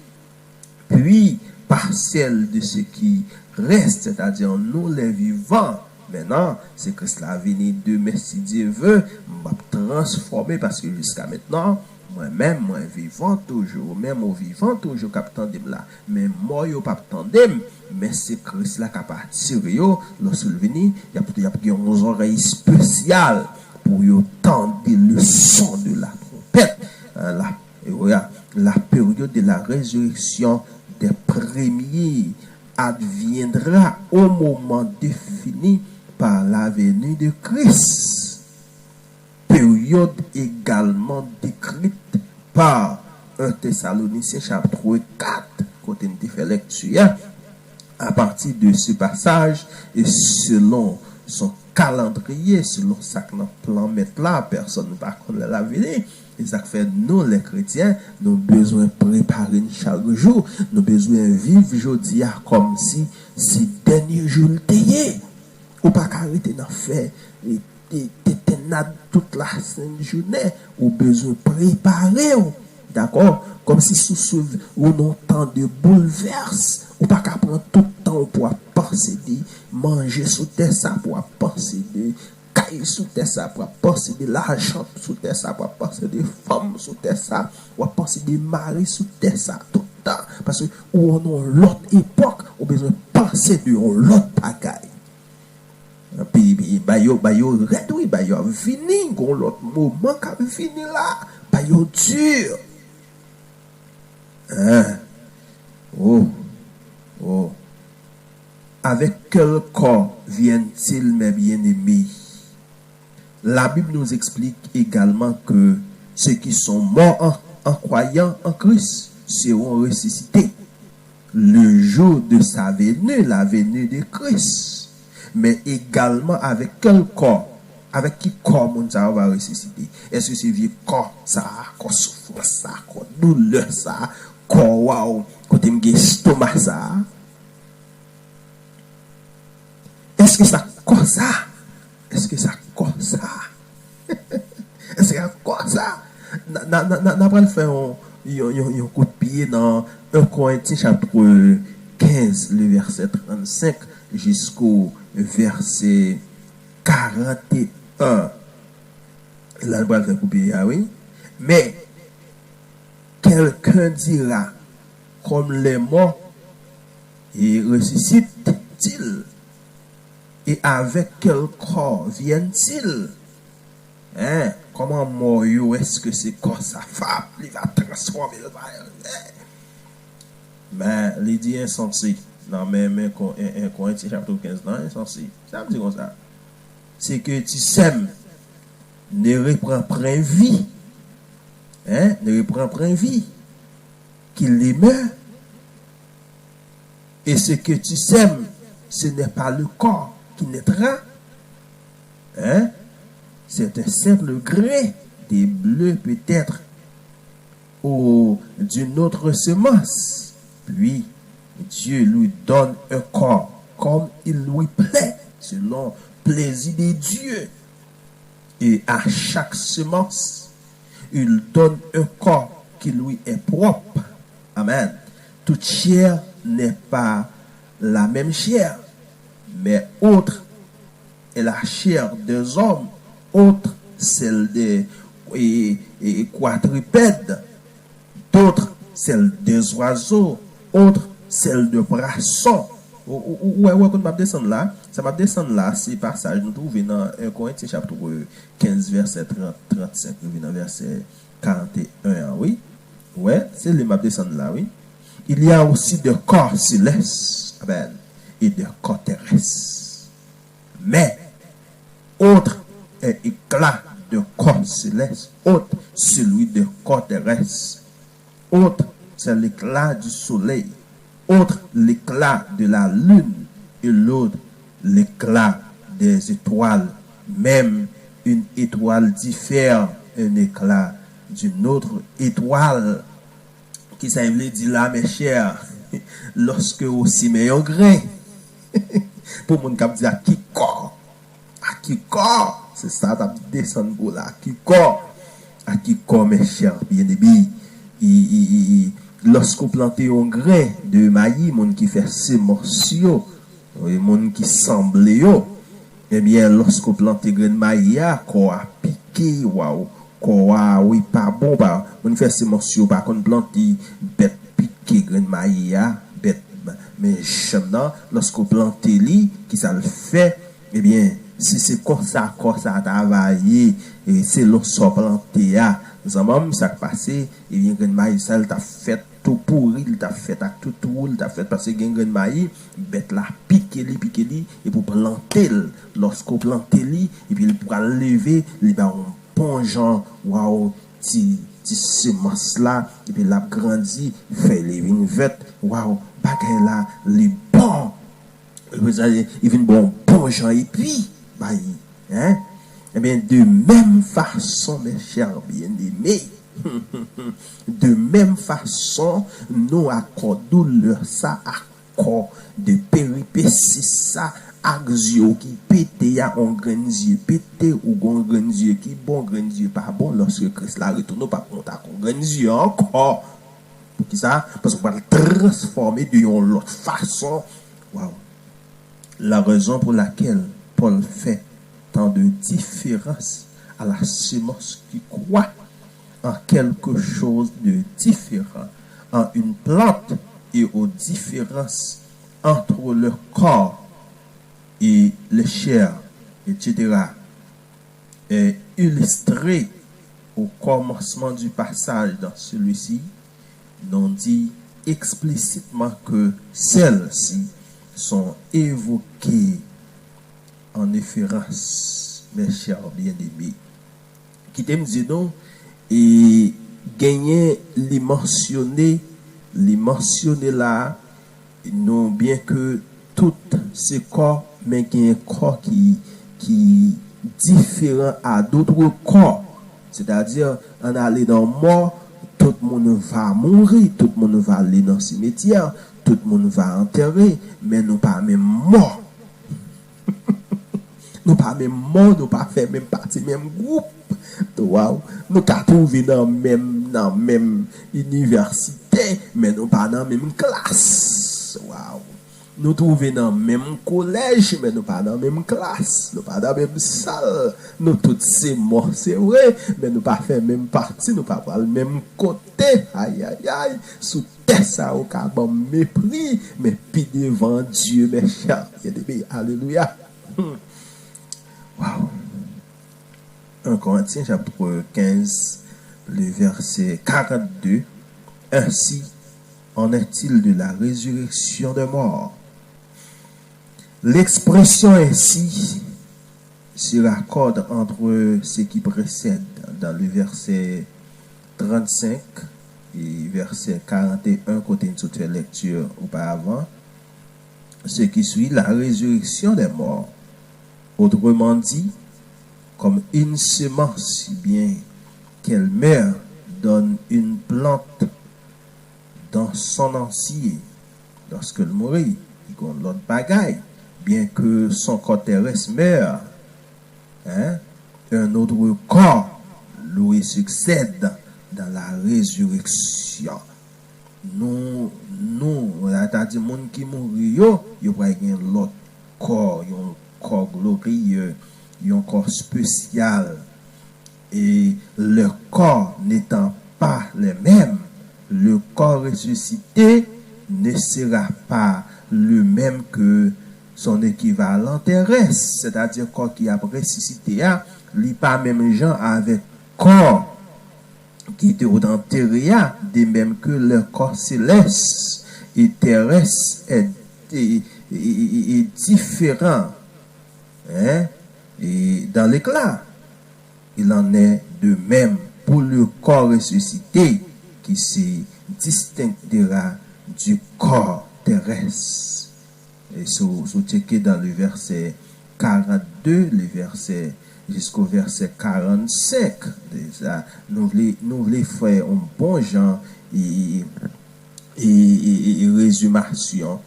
Puis, par celle de ceux qui restent, c'est-à-dire nous les vivants. Maintenant, c'est que cela vient de mais si Dieu veut, m'a transformer parce que jusqu'à maintenant, moi-même, moi vivant toujours, même au vivant toujours, capitaine de là. Mais moi, yo pas tandem, mais c'est Christ là qui a parti, lorsqu'il vient, il y a une oreille spéciale pour yo tendre le son de la trompette. La période de la résurrection des premiers adviendra au moment défini par la venue de Christ. Période également décrite par 1 Thessaloniciens chapitre 4, quand on fait lecture. À partir de ce passage et selon son calendrier, selon sa plan mettre là, personne ne va connaître la venue. Et ça fait nous les chrétiens, nous avons besoin de préparer chaque jour, nous avons besoin de vivre aujourd'hui comme si dernier jour était. Ou pas arrêter d'en faire toute la journée, ou besoin de préparer. D'accord? Comme si sous ou non temps de bouleverse, ou pas qu'à prendre tout le temps pour penser de manger sous terre ça, pour penser de caille sous terre ça, pour penser de l'argent sous terre ça, pour penser de femmes sous terre ça, pour penser de mari sous terre ça, tout le temps. Parce que ou on a l'autre époque, on besoin de penser de l'autre bagaille. Puis bayo réduit, bayo fini, gon l'autre moment qu'a fini là, bayo dur. Avec quel corps viennent-ils, mes bien-aimés? La Bible nous explique également que ceux qui sont morts en croyant en Christ seront ressuscités le jour de sa venue, la venue de Christ. Mais également avec quel corps? Avec qui corps mon ça va ressusciter? Est-ce que c'est vieux corps ça, corps souffrance ça, corps douleur ça, corps waouh, côté m'gé estomac ça? Est-ce que ça corps ça? Est-ce que ça corps ça? Est-ce que ça. N'a pas fait un coup de pied dans 1 Corinthiens chapitre 15, le verset 35 jusqu'au verset 41. Là, on va faire couper, oui. Mais quelqu'un dira, comme les morts, et ressuscite-t-il? Et avec quel corps viennent-ils? Hein? Comment mort est-ce que c'est corps ça frappe, il va transformer le bail? Ben, il dit insensé. Non, mais 1 Corinthiens chapitre 15, non, insensé. Ça me dit comme ça. C'est que tu sèmes, ne reprend point vie. Hein? Ne reprend point vie. Qu'il les meurt. Et ce que tu sèmes, ce n'est pas le corps qui naîtra. Hein? C'est un simple gré des bleus peut-être ou d'une autre semence. Puis, Dieu lui donne un corps comme il lui plaît, selon plaisir de Dieu. Et à chaque semence, il donne un corps qui lui est propre. Amen. Toute chair n'est pas la même chair, mais autre est la chair des hommes, autre celle des quadrupèdes, d'autres celle des oiseaux, autre celle de poissons. Ouais, quand m'a descendre là, ça m'a descendre là, c'est passage nous trouvons dans 1 Corinthiens chapitre 15 verset 35, nous dans verset 41, oui. Ouais, c'est le m'a descendre là, oui. Il y a aussi des corps célestes, amen, et des corps terrestres. Mais autre est éclat de corps céleste, autre celui de corps terrestre, autre c'est l'éclat du soleil, autre l'éclat de la lune, et l'autre l'éclat des étoiles. Même une étoile diffère un éclat d'une autre étoile. Qui ça veut dire là, mes chers, lorsque aussi meilleur grain, pour mon cap dire à qui corps, c'est ça, t'as descendu pour là, à qui corps, mes chers, bien aimés, lorsqu'on plante un grain de maïs, mon qui fait semence, mon qui semble, eh bien, lorsqu'on plante un grain de maïs, qu'on a piqué, waouh. Oui, pas bon, pas. On fait ces morceaux, par contre, planter bête piqué, grain de maïs, bête, mais chemin, lorsqu'on plante li, qui ça le fait, eh bien, si c'est comme ça travailler, et c'est l'on planté, nous ça passé, eh bien, grain de maïs, ça t'a fait tout pourri, il t'a fait à tout roule, il t'a fait passer grain de maïs, bête la piqué li, et pour planter, lorsqu'on plante li, et puis il pourra lever, il va pongeant, waouh, ti semence là, et puis l'a grandi, fait les vignes vertes, waouh, bagay là, les bons, il vient bon pongeant, et puis, bah, hein, eh bien, de même façon, mes chers bien-aimés, de même façon, nous accordons leur ça, accord de péripéties ça, axio qui pété à un grand Dieu pété ou un grand Dieu qui bon grand Dieu pas bon lorsque Christ la retourne pas compte à un grand Dieu encore pour qui ça parce qu'on va le transformer de une autre façon. Wow. La raison pour laquelle Paul fait tant de différence à la semence qui croit en quelque chose de différent, en une plante et aux différences entre le corps et les chairs, etc., est illustré au commencement du passage dans celui-ci. Nous dit explicitement que celles-ci sont évoquées en référence, mes chers bien-aimés. Qui t'aime dire donc, et gagner les mentionner là, non bien que toutes ces corps, mais qu'il y a un corps qui différent à d'autres corps. C'est-à-dire, on allait dans mort, tout le monde va mourir, tout le monde va aller dans le cimetière, tout le monde va enterrer, mais nous pas même mort. Nous pas même monde, nous pas fait même partie, même groupe. Wow. Nous pas trouvé dans même université, mais nous pas dans même classe. Wow. Nous trouvons dans le même collège, mais nous pas dans la même classe. Nous pas dans la même salle. Nous tous c'est morts, c'est vrai, mais nous pas fait même partie, nous pas le même côté. Aïe, aïe, aïe. Sous terre, ça, au cas bon mépris, mais puis devant Dieu, mes chers. Alléluia. Wow. 1 Corinthiens, chapitre 15, le verset 42. Ainsi en est-il de la résurrection des morts. L'expression ainsi se raccorde entre ce qui précède dans le verset 35 et verset 41, côté une toute lecture auparavant, ce qui suit la résurrection des morts. Autrement dit, comme une semence, si bien qu'elle meurt, donne une plante dans son entier. Lorsqu'elle mourit, il y a l'autre bagaille. Bien que son corps terrestre meurt, un autre corps lui succède dans la résurrection. Nous, on a dit, monde qui mourit, il va y avoir l'autre corps, un corps glorieux, un corps spécial. Et le corps n'étant pas le même, le corps ressuscité ne sera pas le même que son équivalent terrestre, c'est-à-dire corps qui a ressuscité, il n'est pas même gens avec corps qui était enterré, de même que le corps céleste et terrestre est différent. Et dans l'éclat, il en est de même pour le corps ressuscité qui se distinguera du corps terrestre. Et checker dans le verset 42, le verset jusqu'au verset 45. Déjà, nous voulons faire un bon genre et résumation.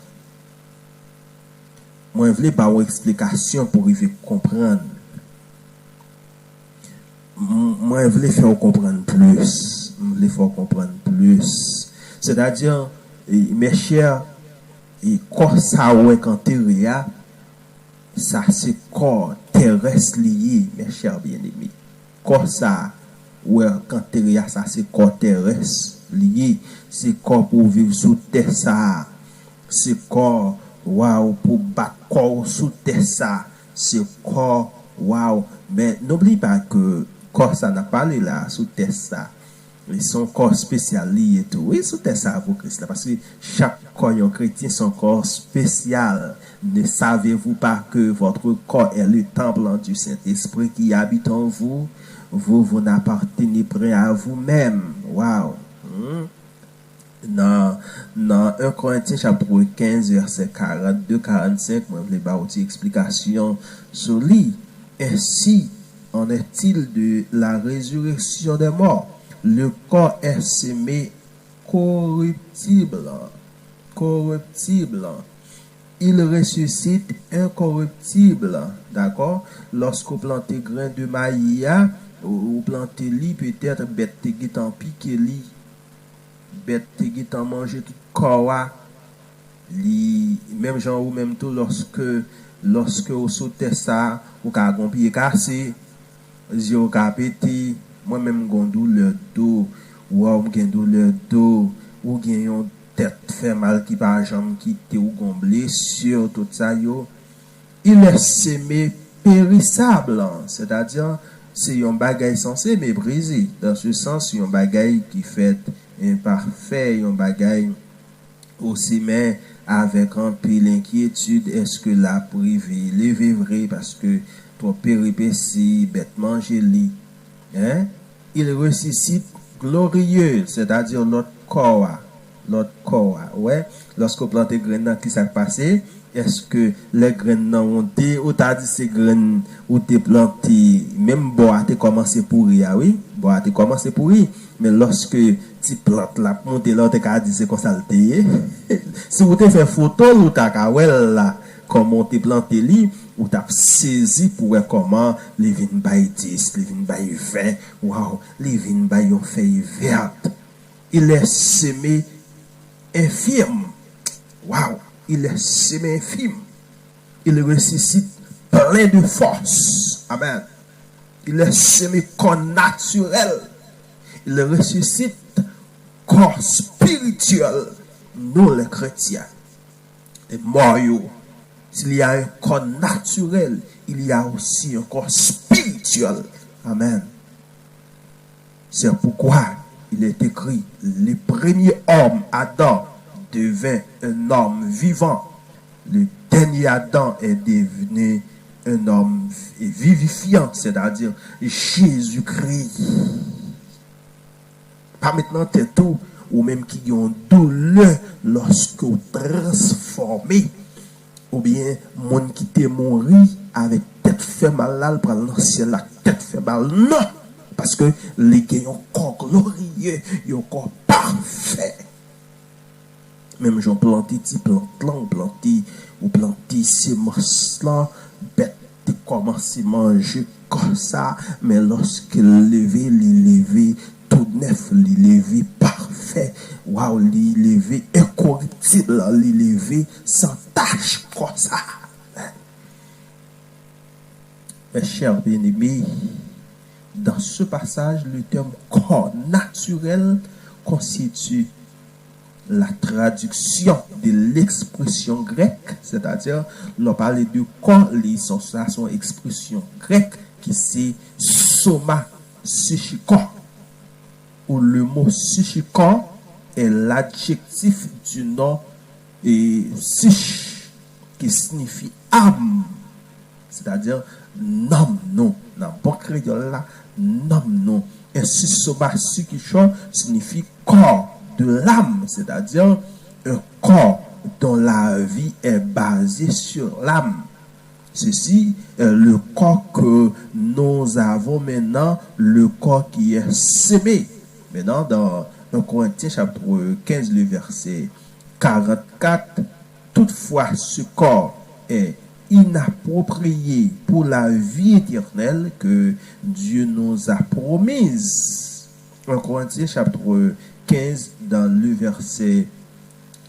Moi, je voulais pas une explication pour y comprendre. Moi, je voulais faire comprendre plus. Je voulais faire comprendre plus. C'est-à-dire, mes chers, et corps ça ouais quand ça c'est corps terrestre lié, mes chers bien-aimés. Corps ça ouais quand ça c'est corps terrestre lié, c'est corps pour vivre sous terre ça. C'est corps waouh pour battre corps sous terre ça. C'est corps waouh, mais n'oublie pas que corps ça n'a pas là sous terre ça. Et son corps spécial lié et tout. Oui, c'était ça pour Christ. Parce que chaque corps chrétien, son corps spécial. Ne savez-vous pas que votre corps est le temple du Saint-Esprit qui habite en vous? Vous n'appartenez pas à vous-même. Waouh! Dans 1 Corinthiens chapitre 15, verset 42-45, moi je vais vous donner une explication sur lui. Ainsi en est-il de la résurrection des morts? Le corps est semé corruptible. Il ressuscite incorruptible. D'accord? Lorsque vous plantez grain de maïs, ou plantez lit, peut-être bête qui en piqué lit. Bête qui en mangé tout corps. Même genre ou même tout lorsque vous sautez ça, ou ka gon pied cassé, vous ka pété. Moi-même, j'ai douleur dos, ou j'ai douleur dos, ou j'ai une tête fait mal qui par jambe quitter, ou j'ai blessure, tout ça, il est semé périssable, c'est-à-dire, c'est un bagage censé mais brisé. Dans ce sens, c'est un bagage qui fait imparfait, un bagage aussi, mais avec un peu l'inquiétude, est-ce que la privée, les vrai, parce que pour péripéties, bête manger lit, il ressuscite glorieux, c'est-à-dire notre corps, ouais. Lorsque vous plantez graines, qui s'est passé? Est-ce que les graines ont été, ou t'as dit ces graines, ou t'es planté, même bois, t'es commencé pourrir, oui, bois, t'es commencé pourrir, mais lorsque tu plantes la montée là, t'es dit c'est comme ça le si vous t'es fait photo, ou t'as là, comment t'es planté li, ou t'as saisi pour voir comment les vins bail 10, les vins bail 20, waouh, les vins bail ont feuille verte. Il est semé infirme. Waouh, il est semé infirme. Il ressuscite plein de force. Amen. Il est semé corps naturel. Il ressuscite corps spirituel. Nous les chrétiens, les morts, s'il y a un corps naturel, il y a aussi un corps spirituel. Amen. C'est pourquoi il est écrit, le premier homme, Adam, devint un homme vivant. Le dernier Adam est devenu un homme vivifiant, c'est-à-dire Jésus-Christ. Pas maintenant, t'es tout, ou même qui ont douleur lorsque vous transformez, ou bien, monde qui t'est mort avec tête fait mal, pour lancer la tête fait mal. Non! Parce que les gens ont corps glorieux, ils ont corps parfait. Même j'en planté, petit plante là, ou planté ces morceaux-là, bête de commencer à manger comme ça, mais lorsqu'il levé, tout neuf, levé parfait, waouh, levé incorruptible, levé sans tache comme ça. Mes chers bien-aimés, dans ce passage, le terme corps naturel constitue la traduction de l'expression grecque, c'est-à-dire, l'on parle de corps, ça sont expression grecque qui c'est soma psychikon, où le mot psychikon est l'adjectif du nom psych, qui signifie âme, c'est-à-dire nom, non, dans bon créole là, nom, non, et soma psychikon signifie corps de l'âme, c'est-à-dire un corps dont la vie est basée sur l'âme. Ceci est le corps que nous avons maintenant, le corps qui est sémé. Maintenant, dans 1 Corinthiens chapitre 15, le verset 44, toutefois ce corps est inapproprié pour la vie éternelle que Dieu nous a promise. 1 Corinthiens chapitre 15 dans le verset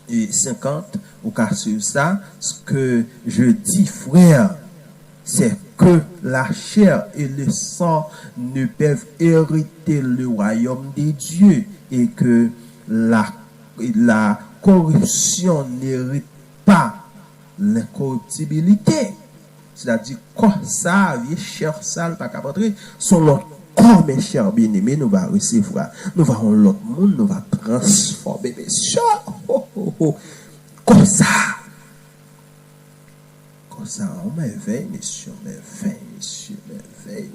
50, au cas sur ça, ce que je dis, frère, c'est que la chair et le sang ne peuvent hériter le royaume des dieux et que la corruption n'hérite pas l'incorruptibilité. C'est-à-dire, quoi ça, vie chair sale, pas qu'à rentrer, sont l'autre. Oh, mes chers bien-aimés, nous allons recevoir, nous allons l'autre monde, nous allons transformer, messieurs. Comme ça, on m'éveille, messieurs,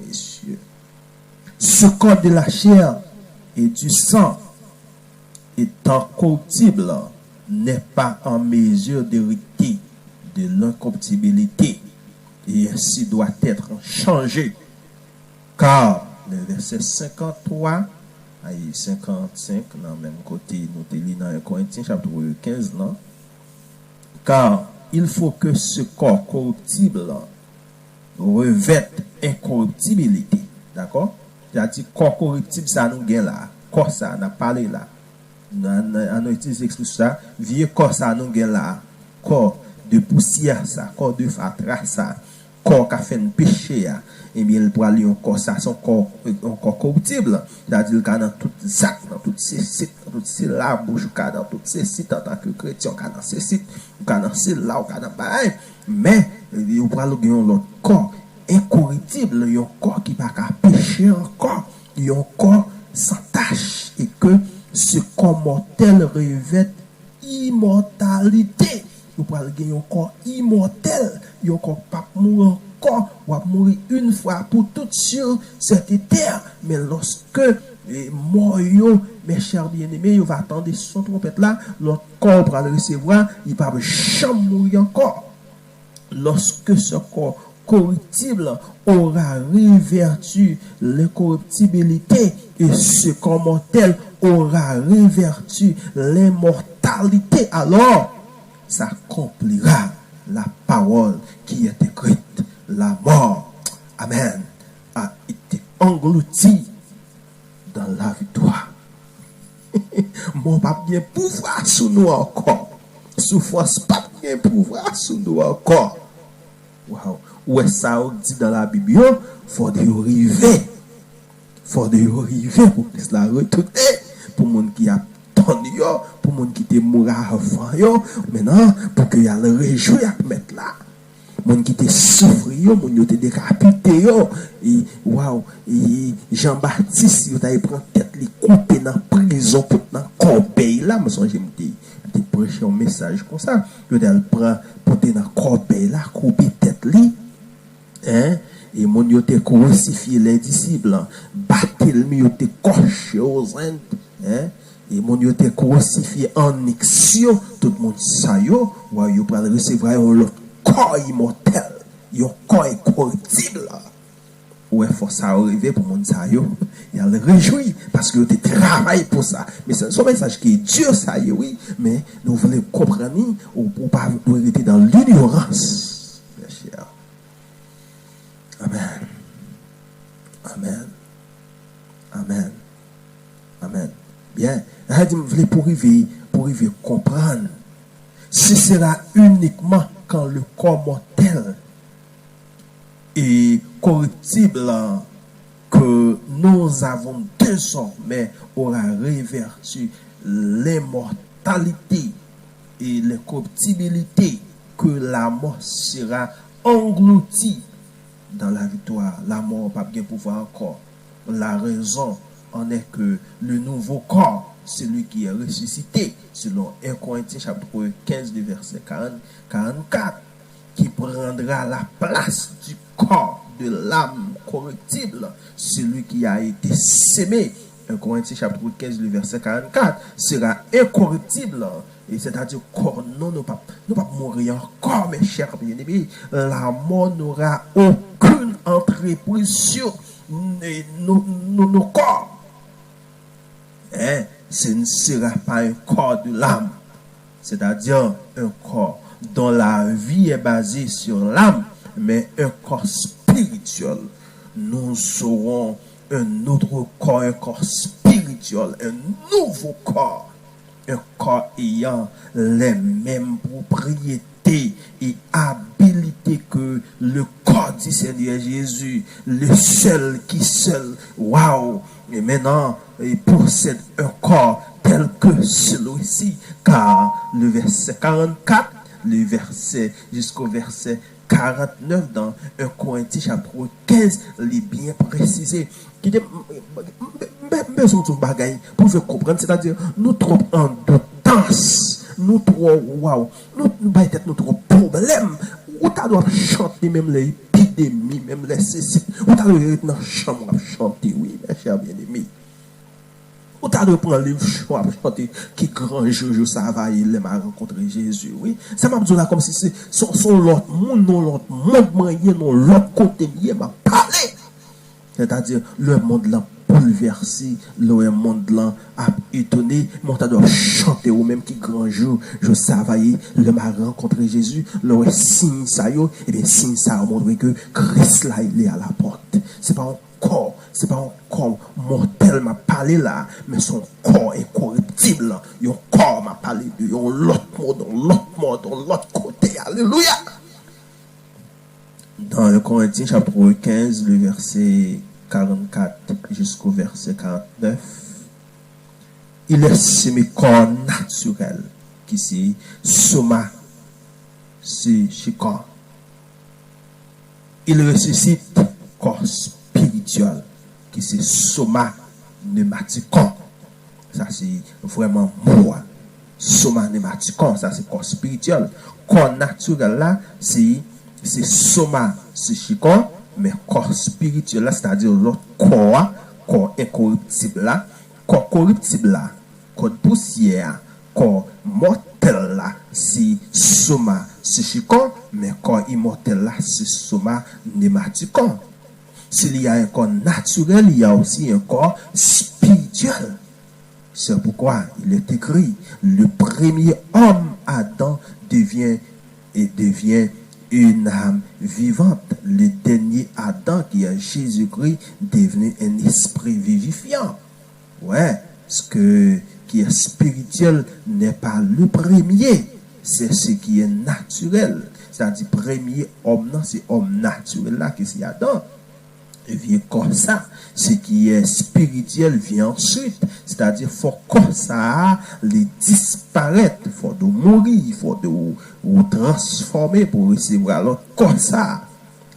messieurs. Ce corps de la chair et du sang étant corruptible n'est pas en mesure d'hériter de l'incorruptibilité et ainsi doit être changé. Car le verset 53 et 55, dans le même côté, nous te lisons dans 1 Corinthiens chapitre 15, non? Car il faut que ce corps corruptible revête incorruptibilité. D'accord? C'est-à-dire, corps corruptible, ça nous gagne là. Corps ça, on a parlé là. On a utilisé ça. Vieux corps ça nous gagne là. Corps de poussière ça. Corps de fatras ça. Corps qui a fait un péché, et bien il pourra aller encore ça, son corps corruptible, c'est-à-dire qu'il dans tout ça, dans tous ces sites, dans toutes ces là, bouche, dans tous ces sites en tant que chrétien, dans ces sites, dans ces là, dans pareil, mais il pourra aller l'autre corps incorruptible, il y a un corps qui va pas pécher encore, il y a un corps sans tache, et que ce corps mortel revêt immortalité. Vous pouvez gagner un corps immortel, il y a encore pas mourir encore, ou à mourir une fois pour toutes sur cette terre. Mais lorsque mort, mes chers bien-aimés, vous va attendre son trompette là, l'autre corps pour le recevoir, il ne va jamais mourir encore. Lorsque ce corps corruptible aura révertu l'incorruptibilité et ce corps mortel aura révertu l'immortalité, alors s'accomplira la parole qui est écrite, la mort, amen, a été engloutie dans la victoire. Mon pas bien pouvoir sur nous encore. Souffrance pas bien pouvoir sur nous encore. Wow. Ouais, ça dit dans la Bible, faut de arriver. Faut de arriver pour que cela retourne. Pour les gens qui a attendu, pour les gens qui étaient morts avant, maintenant, pour qu'il y ait le réjouir à mettre là. Les gens qui étaient souffrants, les gens qui étaient décapités, et waouh, et Jean-Baptiste, il a pris tête, il coupé dans la prison, pour dans le corbeil là, je me suis prêché un message comme ça, il a pris pour dans le corbeil là, coupé tête li, hein, et mon yo te crucifié les disciples, Barthélemy yo te coché aux Indes, hein, et mon yo te crucifié en ixion, tout le monde ça yo, ou yo pour recevoir l'autre corps immortel, un corps incorruptible. Ouais, faut ça arriver pour mon ça yo. Il a le réjoui parce que tu travailles pour ça. Mais c'est un message qui est dur ça yo, oui, mais nous voulons comprendre ou pas nous rester dans l'ignorance. Mes chers. Amen. Amen. Amen. Amen. Bien, je voulais pour arriver comprendre. Ce sera uniquement quand le corps mortel est corruptible que nous avons désormais aura réverti l'immortalité et l'incorruptibilité, que la mort sera engloutie dans la victoire. La mort n'a pas bien pouvoir encore. La raison en est que le nouveau corps, celui qui est ressuscité, selon 1 Corinthiens chapitre 15, verset 44, qui prendra la place du corps de l'âme corruptible, celui qui a été sémé. 1 Corinthiens chapitre 15, verset 44, sera incorruptible. Et c'est-à-dire corps, nous ne pas mourir encore, mes chers bien-aimés. La mort n'aura aucune entreprise sur nos corps. Hein? Ce ne sera pas un corps de l'âme, c'est-à-dire un corps dont la vie est basée sur l'âme, mais un corps spirituel. Nous aurons un autre corps, un corps spirituel, un nouveau corps, un corps ayant les mêmes propriétés et habilités que le corps du Seigneur Jésus, le seul qui seul, waouh, et maintenant, il possède un corps tel que celui-ci, car le verset 44, le verset jusqu'au verset 49 dans 1 Corinthiens chapitre 15, il est bien précisé. Qui dit, besoin de bagaille pour vous comprendre, c'est-à-dire, nous trop en doutance, nous trop, waouh, nous pas être nous trop problème, ou t'as doit chanter même les épidémies, même les cécites, ou t'as doit être dans la chambre à chanter, oui, mes chers bien-aimés. Ou t'as de prendre le livre choix pour chanter qui grand jour ça va il m'a rencontré Jésus, oui. Ça m'a dit là comme si c'est son l'autre monde, non l'autre monde moyen, non l'autre côté lié m'a parlé. C'est-à-dire le monde là bouleversé, le monde là a étonné, mon t'as doit chanter ou même qui grand jour je savais le m'a rencontré Jésus, le signe ça yo, et bien signe ça montre que Christ là il est à la porte. C'est pas un corps mortel m'a parlé là, mais son corps est corruptible. Son corps m'a parlé de l'autre l'autre côté. Alléluia. Dans le Corinthiens chapitre 15, le verset 44 jusqu'au verset 49, il est semi corps naturel qui c'est soma, c'est corps. Il ressuscite corps spirituel qui c'est soma pneumaticon. Ça c'est vraiment moi. Soma pneumaticon, ça c'est corps spirituel. Corps naturel là, c'est soma psychicon, mais corps spirituel là, c'est-à-dire l'autre corps incorruptible là, corps corruptible là, corps poussière, corps mortel là, c'est soma psychicon, mais corps immortel là, c'est soma pneumaticon. S'il y a un corps naturel, il y a aussi un corps spirituel. C'est pourquoi il est écrit, le premier homme, Adam, devient et devient une âme vivante. Le dernier Adam, qui est Jésus-Christ, devenu un esprit vivifiant. Ouais, ce qui est spirituel n'est pas le premier, c'est ce qui est naturel. C'est-à-dire, premier homme, c'est l'homme naturel là, qui c'est Adam. Et vient comme ça. Ce qui est spirituel vient ensuite. C'est-à-dire, il faut comme ça, les disparaître. Il faut de mourir, il faut de ou transformer pour recevoir. Alors, comme ça,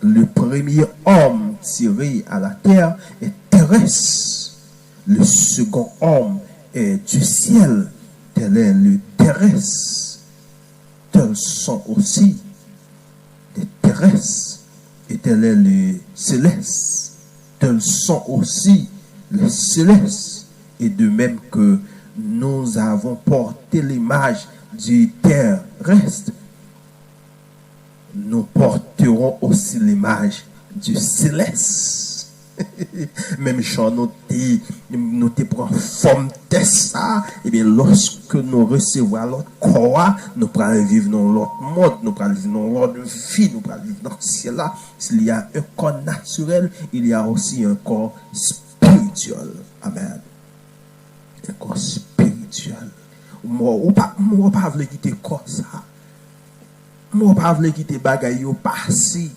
le premier homme tiré à la terre est terrestre. Le second homme est du ciel. Tel est le terrestre. Tels sont aussi des terrestres. Et tel est le céleste. Tels sont aussi les célestes. Et de même que nous avons porté l'image du terrestre, nous porterons aussi l'image du céleste. Même Jean nous prenons forme de ça, et bien lorsque nous recevons l'autre corps, nous pourrons vivre dans l'autre monde, nous pourrons vivre dans l'autre vie, nous pourrons vivre dans ce ciel-là. S'il y a un corps naturel, il y a aussi un corps spirituel. Amen. Un corps spirituel. Moi, pas voulais quitter corps ça. Moi, pas voulais quitter bagaille au passé.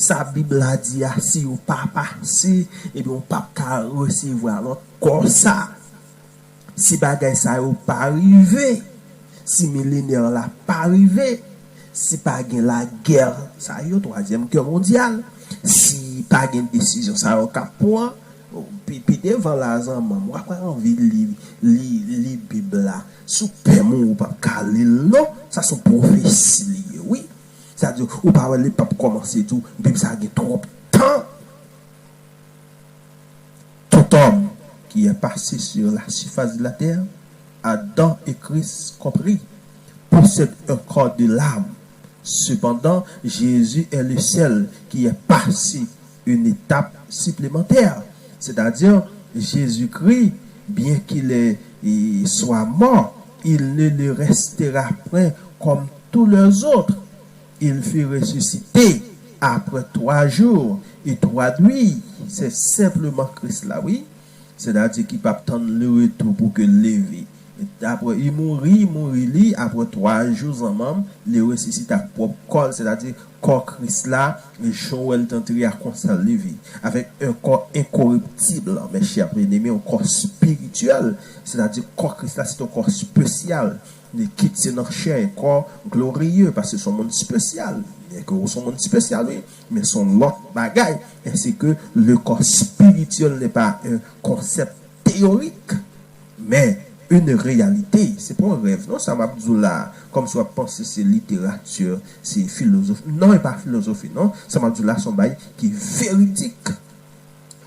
Sa Bible a dit, si ou pas passé, et bien, on pas recevoir l'autre corps ça. Si bagaille ça ou pas arrivé, si millénaire là pas arrivé, si pas gain la guerre, ça y est, troisième guerre mondiale, si pas gain décision, ça y est, point, puis devant la zama, moi, pas envie de lire Bible là, sous paiement ou pas caler, non, ça sont prophéties, oui. C'est-à-dire, ou pas les papes commencer tout, puis ça a trop de temps. Tout homme qui est passé sur la surface de la terre, Adam et Christ compris, possède un corps de l'âme. Cependant, Jésus est le seul qui est passé une étape supplémentaire. C'est-à-dire, Jésus-Christ, bien qu'il soit mort, il ne le restera point comme tous les autres. Il fut ressuscité après 3 jours et 3 nuits. C'est simplement Christ là, oui. C'est-à-dire qu'il peut attendre le retour pour que lever. Après, il mourit, après 3 jours en même, il ressuscite à propre corps, c'est-à-dire corps Christ là, et Joël tenterait à conserver avec un corps incorruptible, mes chers bien-aimés, un corps spirituel, c'est-à-dire corps Christ là, c'est un corps spécial. Il quitte ses chair, un corps glorieux, parce que son monde spécial. Son monde spécial, oui, mais son l'autre bagaille, ainsi que le corps spirituel n'est pas un concept théorique, mais une réalité. C'est pas un rêve, non, ça m'a dit là, comme si on pense c'est littérature, c'est philosophie. Non, et pas philosophie, non, ça m'a dit là, son bail qui est véridique.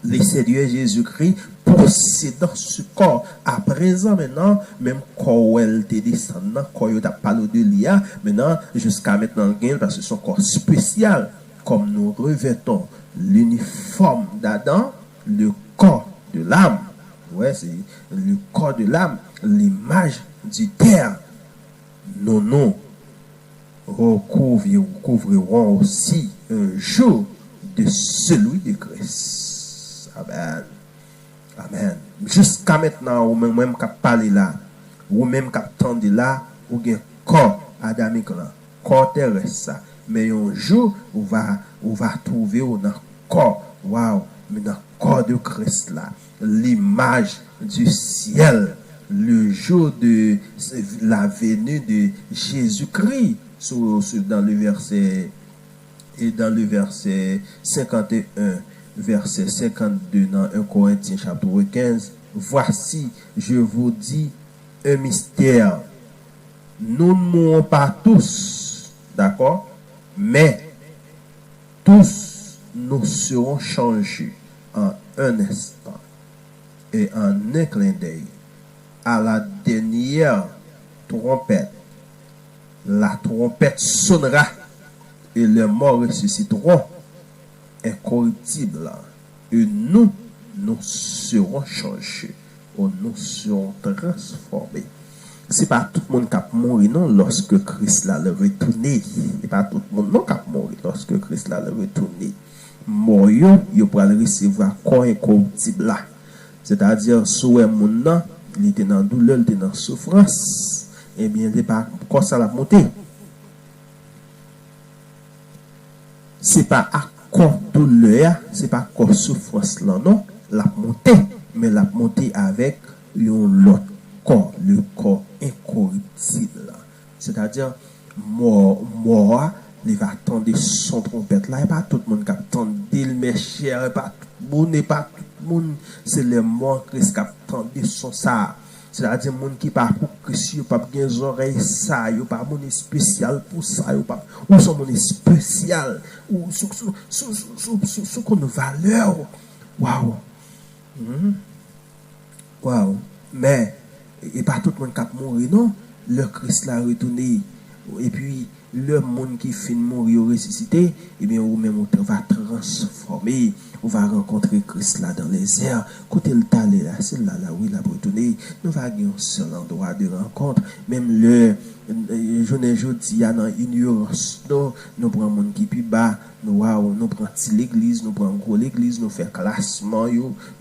Le Seigneur Jésus-Christ possédant ce corps. À présent, maintenant, même quand elle te descendant, quand il t'a parlé de l'IA, maintenant, jusqu'à maintenant, parce que son corps spécial, comme nous revêtons l'uniforme d'Adam, le corps de l'âme. Ouais, c'est le corps de l'âme, l'image du terre. Nous recouvrirons aussi un jour de celui de Christ. Amen. Amen. Jusqu'à maintenant, ou même qui parlé là, ou même qui attendez là, ou bien corps adamique là, corps terrestre ça. Mais un jour, on va trouver dans corps, waouh, mais dans corps de Christ là, l'image du ciel, le jour de la venue de Jésus-Christ, dans le verset 51. Verset 52 dans 1 Corinthiens chapitre 15. Voici, je vous dis un mystère. Nous ne mourrons pas tous, d'accord? Mais tous nous serons changés en un instant et en un clin d'œil. À la dernière trompette, la trompette sonnera et les morts ressusciteront incorruptible, et nous serons changés, ou nous serons transformés. c'est pas tout le monde qui a mouru, non, lorsque Christ l'a retourné. C'est pas tout le monde non, qui a mouru lorsque Christ l'a retourné. Mort, il pourra recevoir corps incorruptible là. C'est-à-dire, si un monde, il était dans douleur, il était dans souffrance, eh bien, il n'est pas comme ça la montée. C'est pas à cause douleur, c'est pas à cause souffrance là, non, la montée, mais la montée avec l'autre corps, le corps incorruptible là. C'est-à-dire, mort, il va attendre son trompette là, et pas tout le monde qui attend, mes chers, pas tout le monde, pas tout le monde, c'est les morts qui attendent son ça. C'est-à-dire, les gens qui pas pour Christ, ils pas bien les oreilles, ça, ils pas mon spécial pour ça, ils pas, ou sont mon spécial, ou sous qu'on valeur. Waouh! Waouh! Mais, et pas tout le monde qui a mouru, non? Le Christ l'a retourné. Et puis, le monde qui finit de mourir ressuscité, et bien, ou même, on va transformer. On va rencontrer Christ là dans les airs. Côté le talé là, c'est là où il a retourné. Nous va gagner un seul endroit de rencontre. Même le jeudi, il y a dans ignorance. Nous prenons un monde qui est plus bas. Nous prenons l'église, nous prenons gros l'église, nous faisons classement,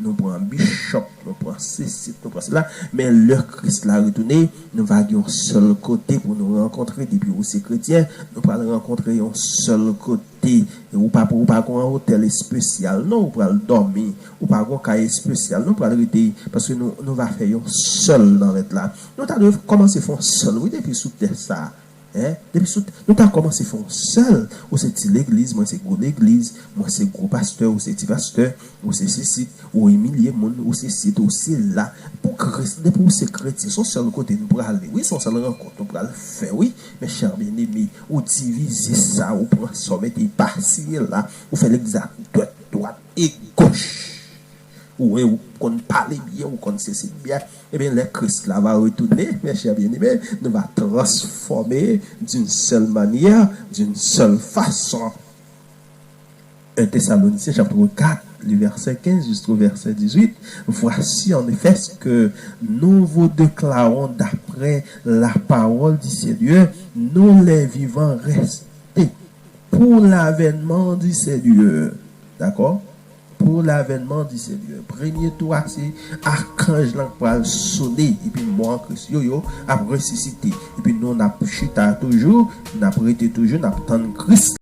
nous prenons bishop, nous prenons ceci, nous prenons cela. Mais le Christ l'a retourné. Nous va gagner un seul côté pour nous rencontrer. Depuis où c'est chrétien, nous allons rencontrer un seul côté. Ou pas un hôtel spécial, non, ou pas dormir, ou pas un cahier spécial, non, pour arrêter, parce que nous va faire un seul dans l'être là. Nous avons commencé à faire un seul, oui, depuis sous terre ça. Nous avons commencé à faire un seul. Ou c'est l'église, moi c'est gros l'église, moi c'est gros pasteur, ou c'est petit pasteur, ou c'est ceci, ou Emilie, ou c'est site, ou c'est là. Pour ces chrétiens, son seul côté, nous pourrons aller, oui, son seul rencontre, nous pourrons le faire, oui, mes chers bien-aimés, ou diviser ça, ou transformer, et passer là, ou faire l'exact, droite et gauche. Ou qu'on parle bien, ou qu'on sait bien, et bien le Christ là va retourner, mes chers bien-aimés, nous va transformer d'une seule manière, d'une seule façon. 1 Thessaloniciens chapitre 4, le verset 15 jusqu'au verset 18. Voici en effet ce que nous vous déclarons d'après la parole du Seigneur, nous les vivants restés pour l'avènement du Seigneur. D'accord? Pour l'avènement du Seigneur. Premier tour, c'est archange là pour sonner. Et puis moi, Christ, a ressuscité. Et puis nous, on a chuté toujours, on a prêté toujours, on a attendu Christ.